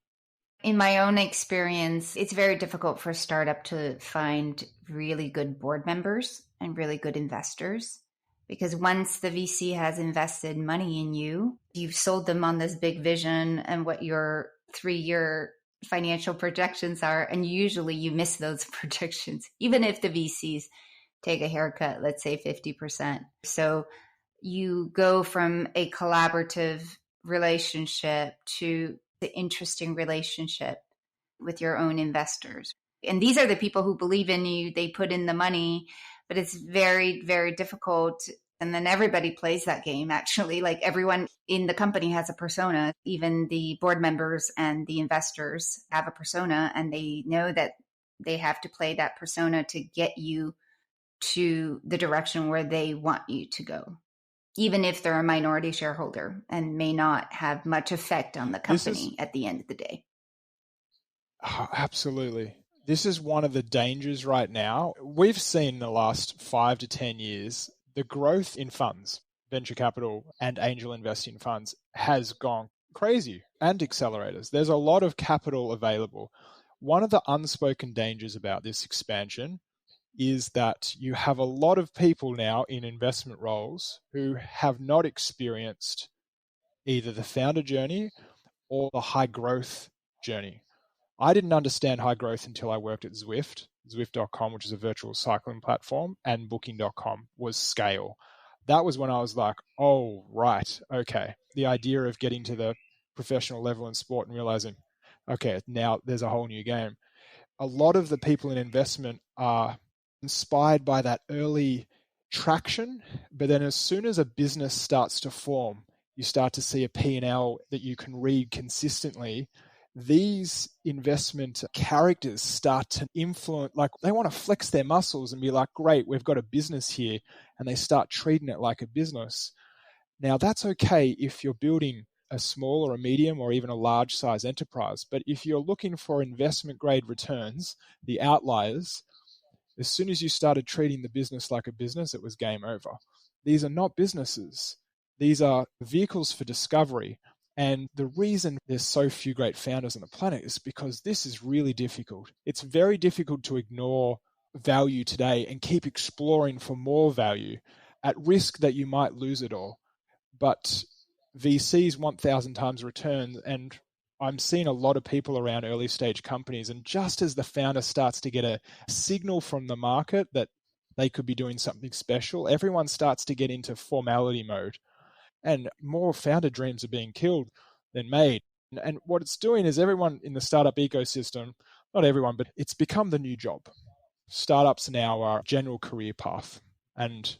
In my own experience, it's very difficult for a startup to find really good board members and really good investors, because once the VC has invested money in you, you've sold them on this big vision and what your 3-year financial projections are, and usually you miss those projections, even if the VCs take a haircut, let's say 50%. So you go from a collaborative relationship to the interesting relationship with your own investors. And these are the people who believe in you, they put in the money, but it's very, very difficult. And then everybody plays that game, actually. Like everyone in the company has a persona. Even the board members and the investors have a persona, and they know that they have to play that persona to get you to the direction where they want you to go, even if they're a minority shareholder and may not have much effect on the company at the end of the day. Oh, absolutely. This is one of the dangers right now. We've seen in the last 5 to 10 years, the growth in funds, venture capital and angel investing funds has gone crazy, and accelerators. There's a lot of capital available. One of the unspoken dangers about this expansion is that you have a lot of people now in investment roles who have not experienced either the founder journey or the high growth journey. I didn't understand high growth until I worked at Zwift, Zwift.com, which is a virtual cycling platform, and Booking.com was scale. That was when I was like, oh, right, okay. The idea of getting to the professional level in sport and realizing, okay, now there's a whole new game. A lot of the people in investment are inspired by that early traction, but then as soon as a business starts to form, you start to see a P&L that you can read consistently. These investment characters start to influence, like they want to flex their muscles and be like, great, we've got a business here. And they start treating it like a business. Now, that's okay if you're building a small or a medium or even a large size enterprise. But if you're looking for investment grade returns, the outliers, as soon as you started treating the business like a business, it was game over. These are not businesses. These are vehicles for discovery. And the reason there's so few great founders on the planet is because this is really difficult. It's very difficult to ignore value today and keep exploring for more value at risk that you might lose it all. But VCs want 1,000 times return, and I'm seeing a lot of people around early stage companies, and just as the founder starts to get a signal from the market that they could be doing something special, everyone starts to get into formality mode, and more founder dreams are being killed than made. And what it's doing is everyone in the startup ecosystem, not everyone, but it's become the new job. Startups now are a general career path. And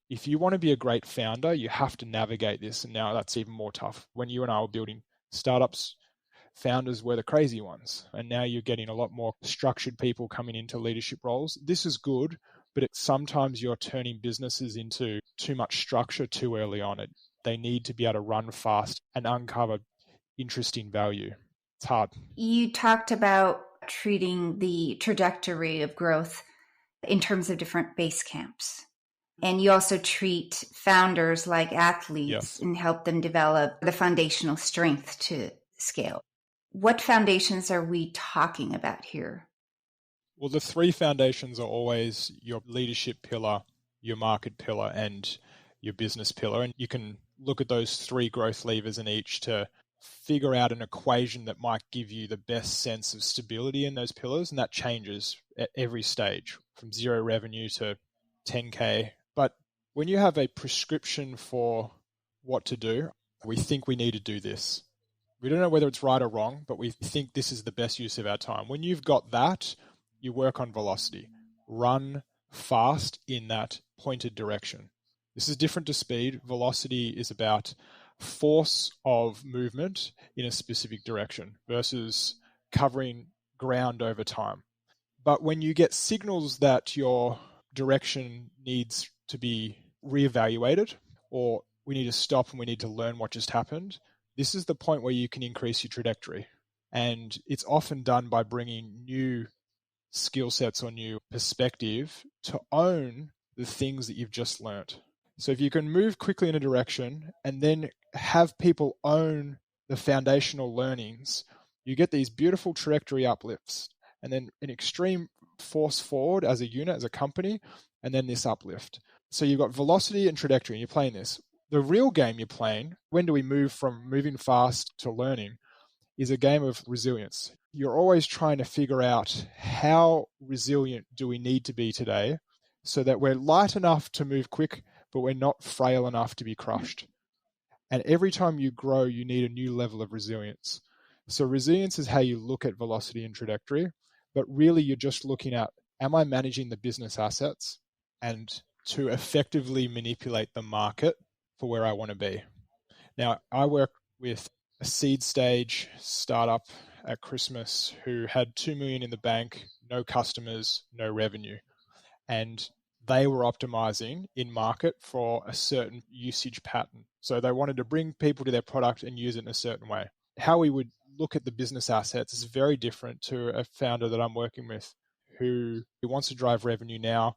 if you want to be a great founder, you have to navigate this. And now that's even more tough. When you and I were building startups, founders were the crazy ones. And now you're getting a lot more structured people coming into leadership roles. This is good, but sometimes you're turning businesses into too much structure too early on. They need to be able to run fast and uncover interesting value. It's hard. You talked about treating the trajectory of growth in terms of different base camps. And you also treat founders like athletes, yes, and help them develop the foundational strength to scale. What foundations are we talking about here? Well, the three foundations are always your leadership pillar, your market pillar, and your business pillar. And you can look at those three growth levers in each to figure out an equation that might give you the best sense of stability in those pillars. And that changes at every stage from zero revenue to 10K. But when you have a prescription for what to do, we think we need to do this. We don't know whether it's right or wrong, but we think this is the best use of our time. When you've got that, you work on velocity. Run fast in that pointed direction. This is different to speed. Velocity is about force of movement in a specific direction versus covering ground over time. But when you get signals that your direction needs to be reevaluated, or we need to stop and we need to learn what just happened, this is the point where you can increase your trajectory. And it's often done by bringing new skill sets or new perspective to own the things that you've just learnt. So if you can move quickly in a direction and then have people own the foundational learnings, you get these beautiful trajectory uplifts and then an extreme force forward as a unit, as a company, and then this uplift. So you've got velocity and trajectory and you're playing this. The real game you're playing, when do we move from moving fast to learning, is a game of resilience. You're always trying to figure out how resilient do we need to be today so that we're light enough to move quick, but we're not frail enough to be crushed. And every time you grow, you need a new level of resilience. So resilience is how you look at velocity and trajectory, but really you're just looking at, am I managing the business assets and to effectively manipulate the market for where I want to be? Now, I work with a seed stage startup at Christmas who had 2 million in the bank, no customers, no revenue. And they were optimizing in market for a certain usage pattern. So they wanted to bring people to their product and use it in a certain way. How we would look at the business assets is very different to a founder that I'm working with who wants to drive revenue now.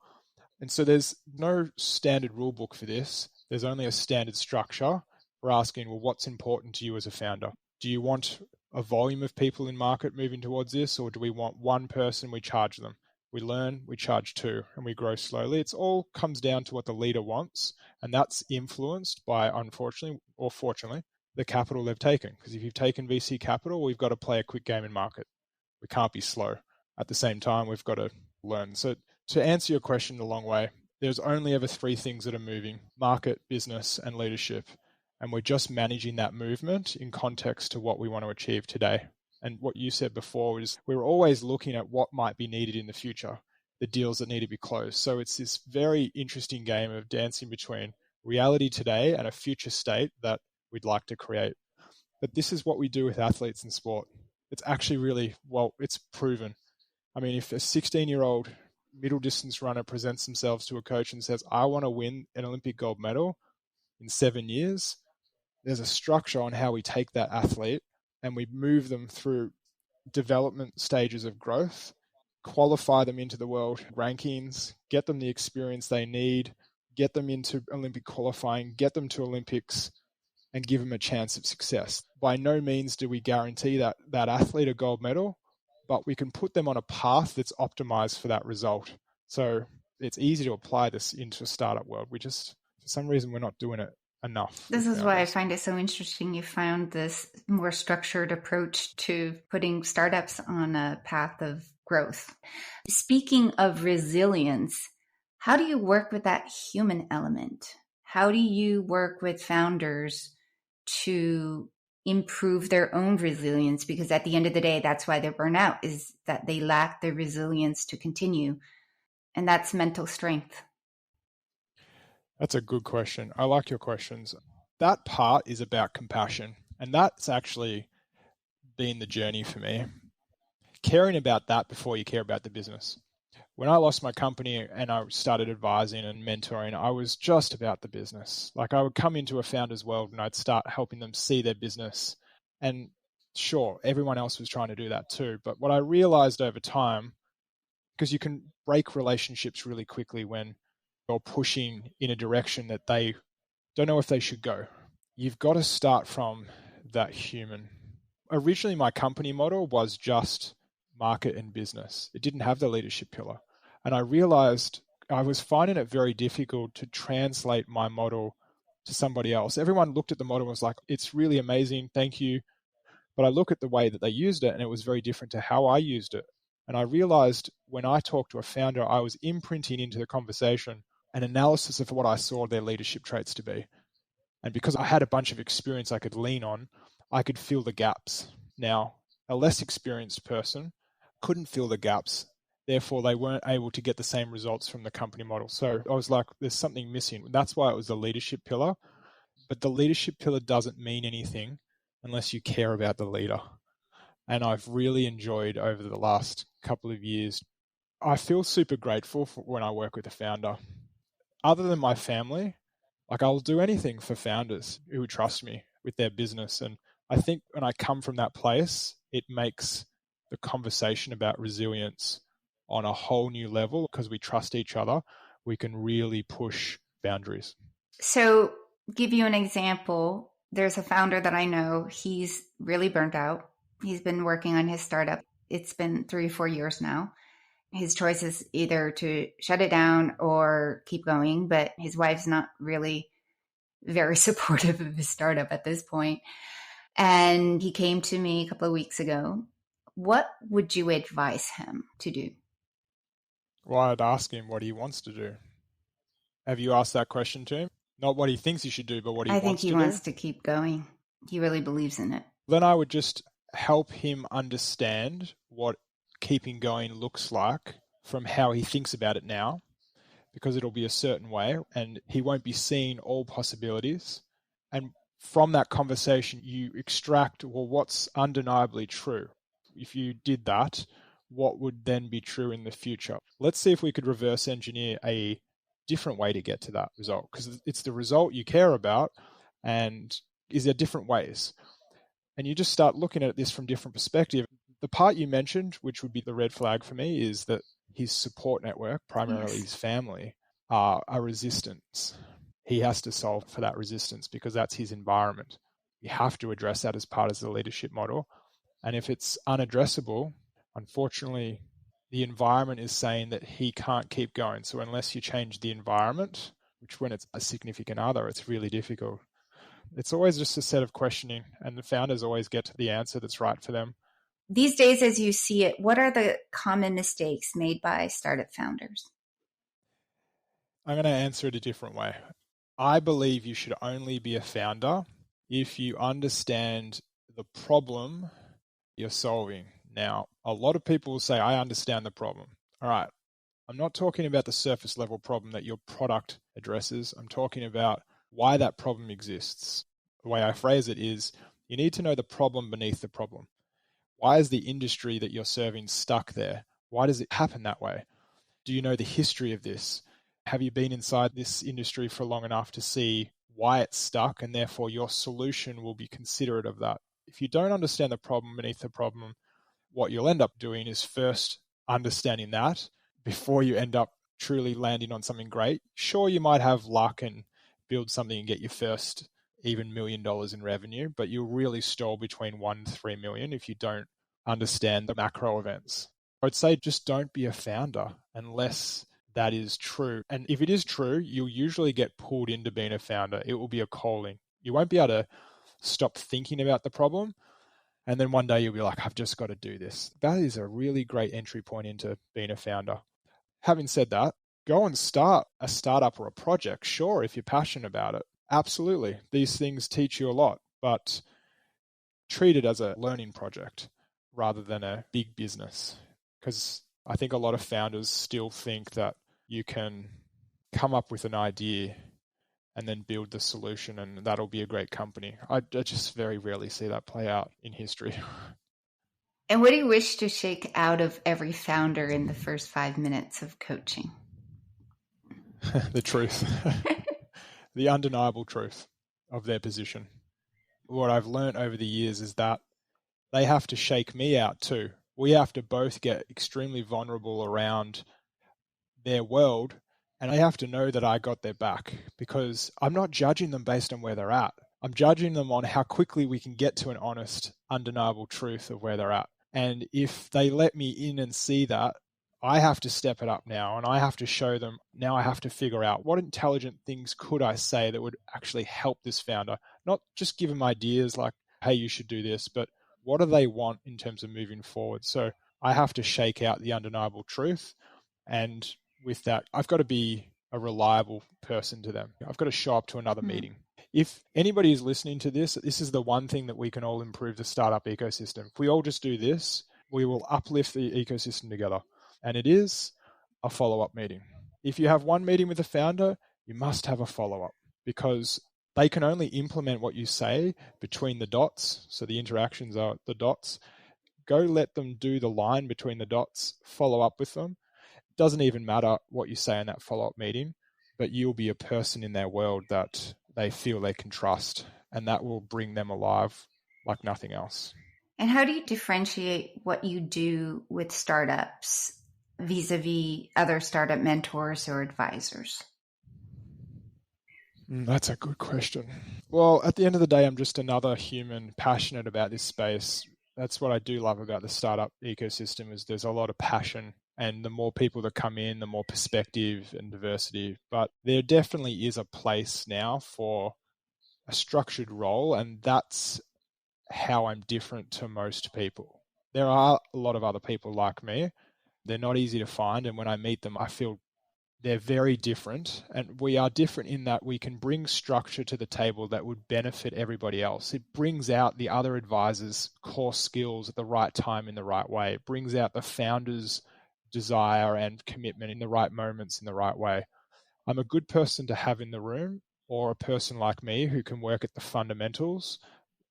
And so there's no standard rule book for this. There's only a standard structure. We're asking, well, what's important to you as a founder? Do you want a volume of people in market moving towards this, or do we want one person, we charge them? We learn, we charge two, and we grow slowly. It's all comes down to what the leader wants, and that's influenced by, unfortunately or fortunately, the capital they've taken. Because if you've taken VC capital, we've got to play a quick game in market. We can't be slow. At the same time, we've got to learn. So to answer your question a long way, there's only ever three things that are moving: market, business, and leadership. And we're just managing that movement in context to what we want to achieve today. And what you said before is we're always looking at what might be needed in the future. the deals that need to be closed. So it's this very interesting game of dancing between reality today and a future state that we'd like to create. But this is what we do with athletes in sport. It's actually really, well, it's proven. I mean, if a 16-year-old middle distance runner presents themselves to a coach and says, I want to win an Olympic gold medal in 7 years, there's a structure on how we take that athlete and we move them through development stages of growth, qualify them into the world rankings, get them the experience they need, get them into Olympic qualifying, get them to Olympics, and give them a chance of success. By no means do we guarantee that athlete a gold medal, but we can put them on a path that's optimized for that result. So it's easy to apply this into a startup world. We just, for some reason, we're not doing it enough. This is why I find it so interesting. You found this more structured approach to putting startups on a path of growth. Speaking of resilience, how do you work with that human element? How do you work with founders to improve their own resilience? Because at the end of the day, that's why they burn out, is that they lack the resilience to continue. And that's mental strength. That's a good question. I like your questions. That part is about compassion. And that's actually been the journey for me. Caring about that before you care about the business. When I lost my company and I started advising and mentoring, I was just about the business. Like, I would come into a founder's world and I'd start helping them see their business. And sure, everyone else was trying to do that too. But what I realized over time, because you can break relationships really quickly when you're pushing in a direction that they don't know if they should go. You've got to start from that human. Originally, my company model was just market and business. It didn't have the leadership pillar. And I realized I was finding it very difficult to translate my model to somebody else. Everyone looked at the model and was like, it's really amazing, thank you. But I look at the way that they used it and it was very different to how I used it. And I realized when I talked to a founder, I was imprinting into the conversation an analysis of what I saw their leadership traits to be. And because I had a bunch of experience I could lean on, I could fill the gaps. Now, a less experienced person couldn't fill the gaps. Therefore, they weren't able to get the same results from the company model. So I was like, there's something missing. That's why it was the leadership pillar. But the leadership pillar doesn't mean anything unless you care about the leader. And I've really enjoyed over the last couple of years. I feel super grateful for when I work with a founder. Other than my family, like, I'll do anything for founders who trust me with their business. And I think when I come from that place, it makes the conversation about resilience on a whole new level because we trust each other. We can really push boundaries. So, give you an example. There's a founder that I know. He's really burnt out. He's been working on his startup. It's been 3 or 4 years now. His choice is either to shut it down or keep going, but his wife's not really very supportive of his startup at this point. And he came to me a couple of weeks ago. What would you advise him to do? Well, I'd ask him what he wants to do. Have you asked that question to him? Not what he thinks he should do, but what he wants to do? I think he wants to keep going. He really believes in it. Then I would just help him understand what keeping going looks like from how he thinks about it now, because it'll be a certain way and he won't be seeing all possibilities. And from that conversation, you extract, well, what's undeniably true. If you did that, what would then be true in the future? Let's see if we could reverse engineer a different way to get to that result, because it's the result you care about. And is there different ways? And you just start looking at this from different perspective. The part you mentioned, which would be the red flag for me, is that his support network, primarily his family, are a resistance. He has to solve for that resistance because that's his environment. You have to address that as part of the leadership model. And if it's unaddressable, unfortunately, the environment is saying that he can't keep going. So unless you change the environment, which when it's a significant other, it's really difficult. It's always just a set of questioning, and the founders always get to the answer that's right for them. These days, as you see it, what are the common mistakes made by startup founders? I'm going to answer it a different way. I believe you should only be a founder if you understand the problem you're solving. Now, a lot of people will say, I understand the problem. All right, I'm not talking about the surface level problem that your product addresses. I'm talking about why that problem exists. The way I phrase it is, you need to know the problem beneath the problem. Why is the industry that you're serving stuck there? Why does it happen that way? Do you know the history of this? Have you been inside this industry for long enough to see why it's stuck, and therefore your solution will be considerate of that? If you don't understand the problem beneath the problem, what you'll end up doing is first understanding that before you end up truly landing on something great. Sure, you might have luck and build something and get your first even $1 million in revenue, but you'll really stall between 1 and 3 million if you don't understand the macro events. I'd say just don't be a founder unless that is true. And if it is true, you'll usually get pulled into being a founder. It will be a calling. You won't be able to stop thinking about the problem. And then one day you'll be like, I've just got to do this. That is a really great entry point into being a founder. Having said that, go and start a startup or a project. Sure, if you're passionate about it. Absolutely. These things teach you a lot, but treat it as a learning project rather than a big business. Because I think a lot of founders still think that you can come up with an idea and then build the solution and that'll be a great company. I just very rarely see that play out in history. And what do you wish to shake out of every founder in the first 5 minutes of coaching? The truth, the undeniable truth of their position. What I've learned over the years is that they have to shake me out too. We have to both get extremely vulnerable around their world, and I have to know that I got their back, because I'm not judging them based on where they're at. I'm judging them on how quickly we can get to an honest, undeniable truth of where they're at. And if they let me in and see that, I have to step it up now, and I have to show them. Now I have to figure out what intelligent things could I say that would actually help this founder. Not just give them ideas like, hey, you should do this, but what do they want in terms of moving forward? So I have to shake out the undeniable truth. And with that, I've got to be a reliable person to them. I've got to show up to another meeting. If anybody is listening to this, this is the one thing that we can all improve the startup ecosystem. If we all just do this, we will uplift the ecosystem together. And it is a follow-up meeting. If you have one meeting with a founder, you must have a follow-up, because they can only implement what you say between the dots. So the interactions are the dots. Go let them do the line between the dots, follow up with them. It doesn't even matter what you say in that follow-up meeting, but you'll be a person in their world that they feel they can trust, and that will bring them alive like nothing else. And how do you differentiate what you do with startups vis-a-vis other startup mentors or advisors? That's a good question. Well, at the end of the day, I'm just another human passionate about this space. That's what I do love about the startup ecosystem, is there's a lot of passion, and the more people that come in, the more perspective and diversity. But there definitely is a place now for a structured role, and that's how I'm different to most people. There are a lot of other people like me. They're not easy to find, and when I meet them, I feel they're very different, and we are different in that we can bring structure to the table that would benefit everybody else. It brings out the other advisors' core skills at the right time in the right way. It brings out the founder's desire and commitment in the right moments in the right way. I'm a good person to have in the room, or a person like me who can work at the fundamentals.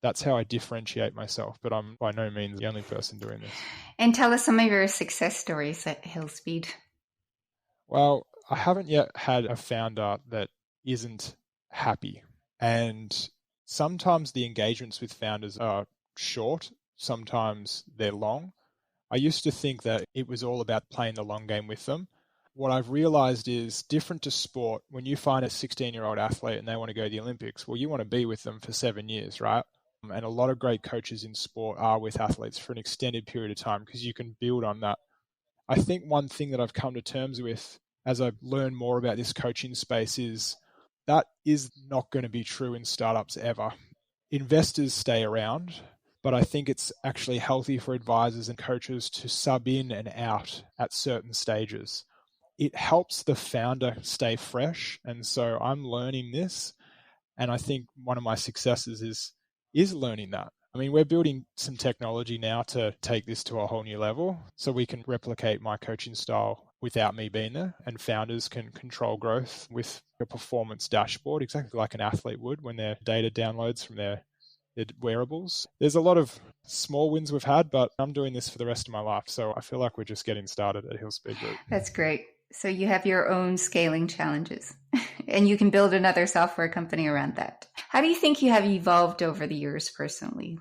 That's how I differentiate myself, but I'm by no means the only person doing this. And tell us some of your success stories at Hillspeed. Well, I haven't yet had a founder that isn't happy. And sometimes the engagements with founders are short, sometimes they're long. I used to think that it was all about playing the long game with them. What I've realized is, different to sport, when you find a 16-year-old athlete and they want to go to the Olympics, well, you want to be with them for 7 years, right? And a lot of great coaches in sport are with athletes for an extended period of time, because you can build on that. I think one thing that I've come to terms with as I learn more about this coaching space is that is not going to be true in startups ever. Investors stay around, but I think it's actually healthy for advisors and coaches to sub in and out at certain stages. It helps the founder stay fresh. And so I'm learning this. And I think one of my successes is learning that. I mean, we're building some technology now to take this to a whole new level, so we can replicate my coaching style without me being there. And founders can control growth with a performance dashboard, exactly like an athlete would when their data downloads from their wearables. There's a lot of small wins we've had, but I'm doing this for the rest of my life. So I feel like we're just getting started at Hillspeed Group. That's great. So you have your own scaling challenges and you can build another software company around that. How do you think you have evolved over the years personally?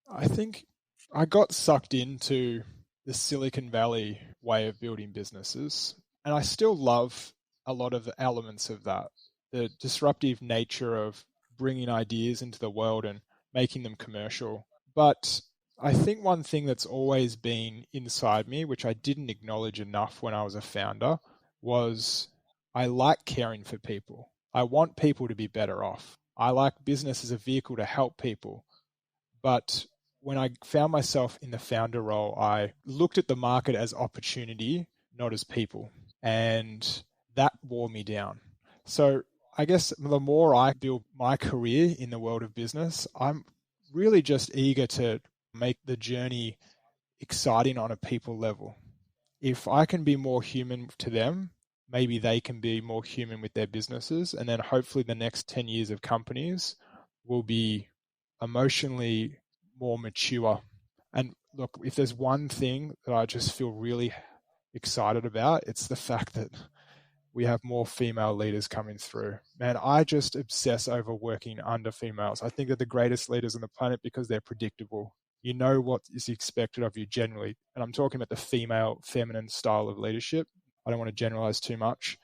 I think I got sucked into the Silicon Valley way of building businesses, and I still love a lot of the elements of that. The disruptive nature of bringing ideas into the world and making them commercial. But I think one thing that's always been inside me, which I didn't acknowledge enough when I was a founder, was I like caring for people. I want people to be better off. I like business as a vehicle to help people. But when I found myself in the founder role, I looked at the market as opportunity, not as people. And that wore me down. So I guess the more I build my career in the world of business, I'm really just eager to make the journey exciting on a people level. If I can be more human to them, maybe they can be more human with their businesses. And then hopefully the next 10 years of companies will be emotionally more mature. And look, if there's one thing that I just feel really excited about, it's the fact that we have more female leaders coming through. Man, I just obsess over working under females. I think they're the greatest leaders on the planet because they're predictable. You know what is expected of you generally. And I'm talking about the female, feminine style of leadership. I don't want to generalize too much,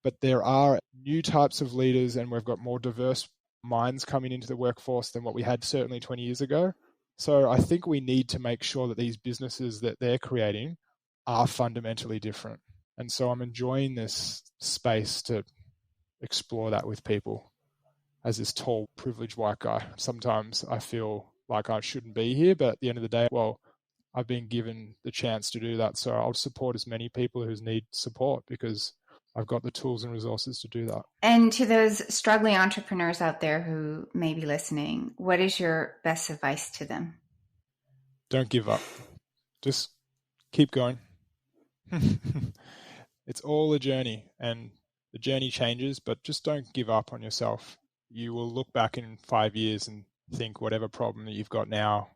but there are new types of leaders and we've got more diverse minds coming into the workforce than what we had certainly 20 years ago. So I think we need to make sure that these businesses that they're creating are fundamentally different. And so I'm enjoying this space to explore that with people. As this tall, privileged white guy, sometimes I feel like I shouldn't be here, but at the end of the day, well, I've been given the chance to do that. So I'll support as many people who need support because I've got the tools and resources to do that. And to those struggling entrepreneurs out there who may be listening, what is your best advice to them? Don't give up. Just keep going. It's all a journey and the journey changes, but just don't give up on yourself. You will look back in 5 years and think whatever problem that you've got now,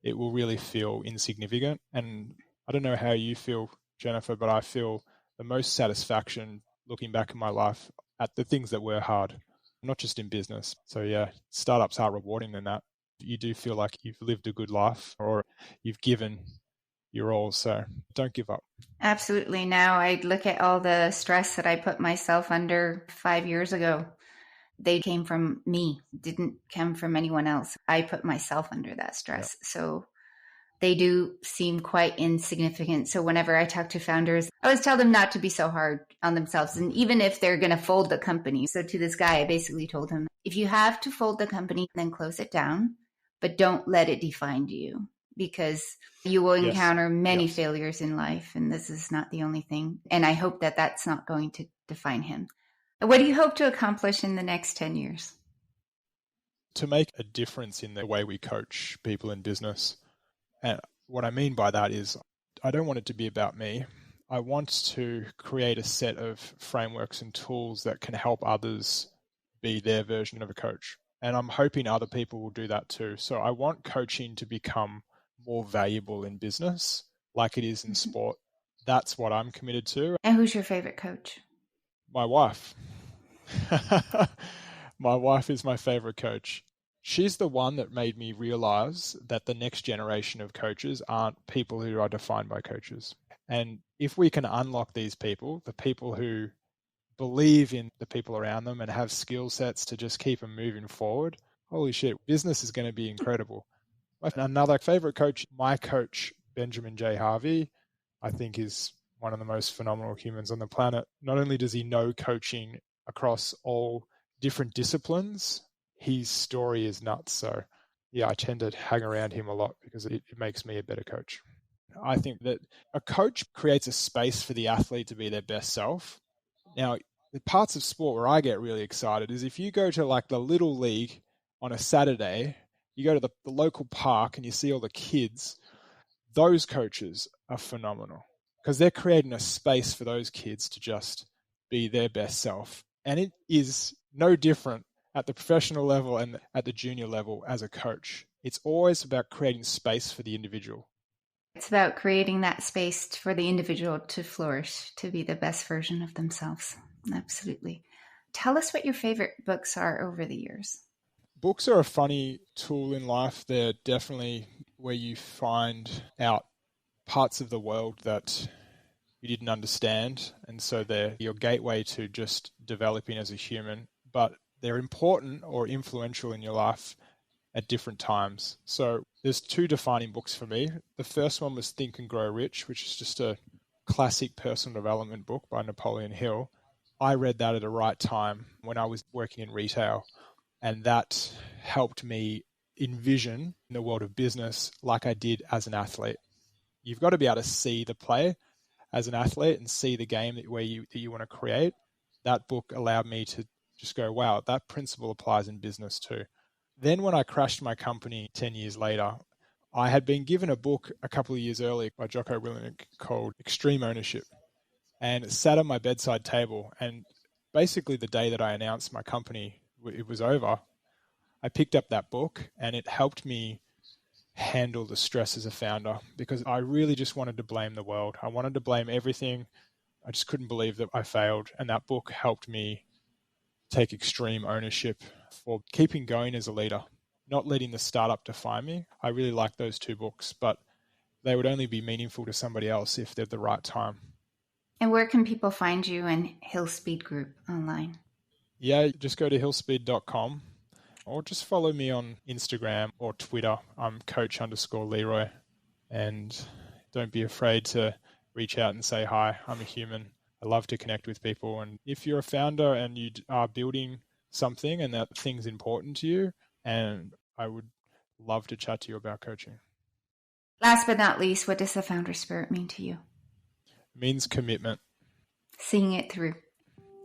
it will really feel insignificant. And I don't know how you feel, Jennifer, but I feel the most satisfaction looking back in my life at the things that were hard, not just in business. So yeah, startups are rewarding than that. You do feel like you've lived a good life or you've given your all. So don't give up. Absolutely. Now I look at all the stress that I put myself under 5 years ago. They came from me, didn't come from anyone else. I put myself under that stress. Yeah. So they do seem quite insignificant. So whenever I talk to founders, I always tell them not to be so hard on themselves. And even if they're going to fold the company. So to this guy, I basically told him, if you have to fold the company, then close it down, but don't let it define you because you will encounter many failures in life. And this is not the only thing. And I hope that that's not going to define him. What do you hope to accomplish in the next 10 years? To make a difference in the way we coach people in business. And what I mean by that is I don't want it to be about me. I want to create a set of frameworks and tools that can help others be their version of a coach. And I'm hoping other people will do that too. So I want coaching to become more valuable in business like it is in sport. That's what I'm committed to. And who's your favorite coach? My wife. My wife is my favorite coach. She's the one that made me realize that the next generation of coaches aren't people who are defined by coaches. And if we can unlock these people, the people who believe in the people around them and have skill sets to just keep them moving forward, holy shit, business is going to be incredible. Another favorite coach, my coach, Benjamin J. Harvey, I think is one of the most phenomenal humans on the planet. Not only does he know coaching across all different disciplines, his story is nuts. So yeah, I tend to hang around him a lot because it makes me a better coach. I think that a coach creates a space for the athlete to be their best self. Now, the parts of sport where I get really excited is if you go to like the little league on a Saturday, you go to the local park and you see all the kids, those coaches are phenomenal. because they're creating a space for those kids to just be their best self. And it is no different at the professional level and at the junior level as a coach. It's always about creating space for the individual. It's about creating that space for the individual to flourish, to be the best version of themselves. Absolutely. Tell us what your favorite books are over the years. Books are a funny tool in life. They're definitely where you find out parts of the world that you didn't understand. And so they're your gateway to just developing as a human. But they're important or influential in your life at different times. So there's two defining books for me. The first one was Think and Grow Rich, which is just a classic personal development book by Napoleon Hill. I read that at a right time when I was working in retail, and that helped me envision the world of business like I did as an athlete. You've got to be able to see the play as an athlete and see the game that you want to create. That book allowed me to just go, wow, that principle applies in business too. Then when I crashed my company 10 years later, I had been given a book a couple of years earlier by Jocko Willink called Extreme Ownership. And it sat on my bedside table. And basically the day that I announced my company, it was over, I picked up that book and it helped me handle the stress as a founder, because I really just wanted to blame the world. I wanted to blame everything. I just couldn't believe that I failed. And that book helped me take extreme ownership for keeping going as a leader, not letting the startup define me. I really like those two books, but they would only be meaningful to somebody else if they're at the right time. And where can people find you and Hillspeed Group online? Yeah, just go to hillspeed.com or just follow me on Instagram or Twitter. I'm Coach_Leighroy, and don't be afraid to reach out and say hi. I'm a human. I love to connect with people. And if you're a founder and you are building something and that thing's important to you, and I would love to chat to you about coaching. Last but not least, what does the founder spirit mean to you? It means commitment. Seeing it through.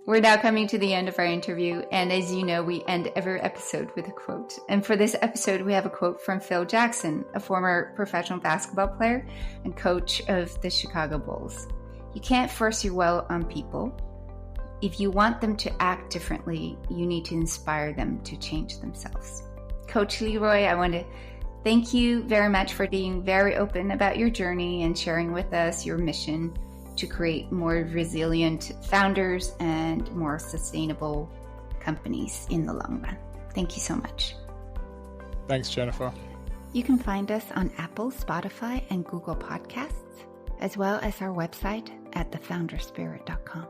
We're now coming to the end of our interview, and as you know, we end every episode with a quote. And for this episode, we have a quote from Phil Jackson, a former professional basketball player and coach of the Chicago Bulls. You can't force your will on people. If you want them to act differently, you need to inspire them to change themselves. Coach Leighroy, I want to thank you very much for being very open about your journey and sharing with us your mission to create more resilient founders and more sustainable companies in the long run. Thank you so much. Thanks, Jennifer. You can find us on Apple, Spotify, and Google Podcasts, as well as our website at thefounderspirit.com.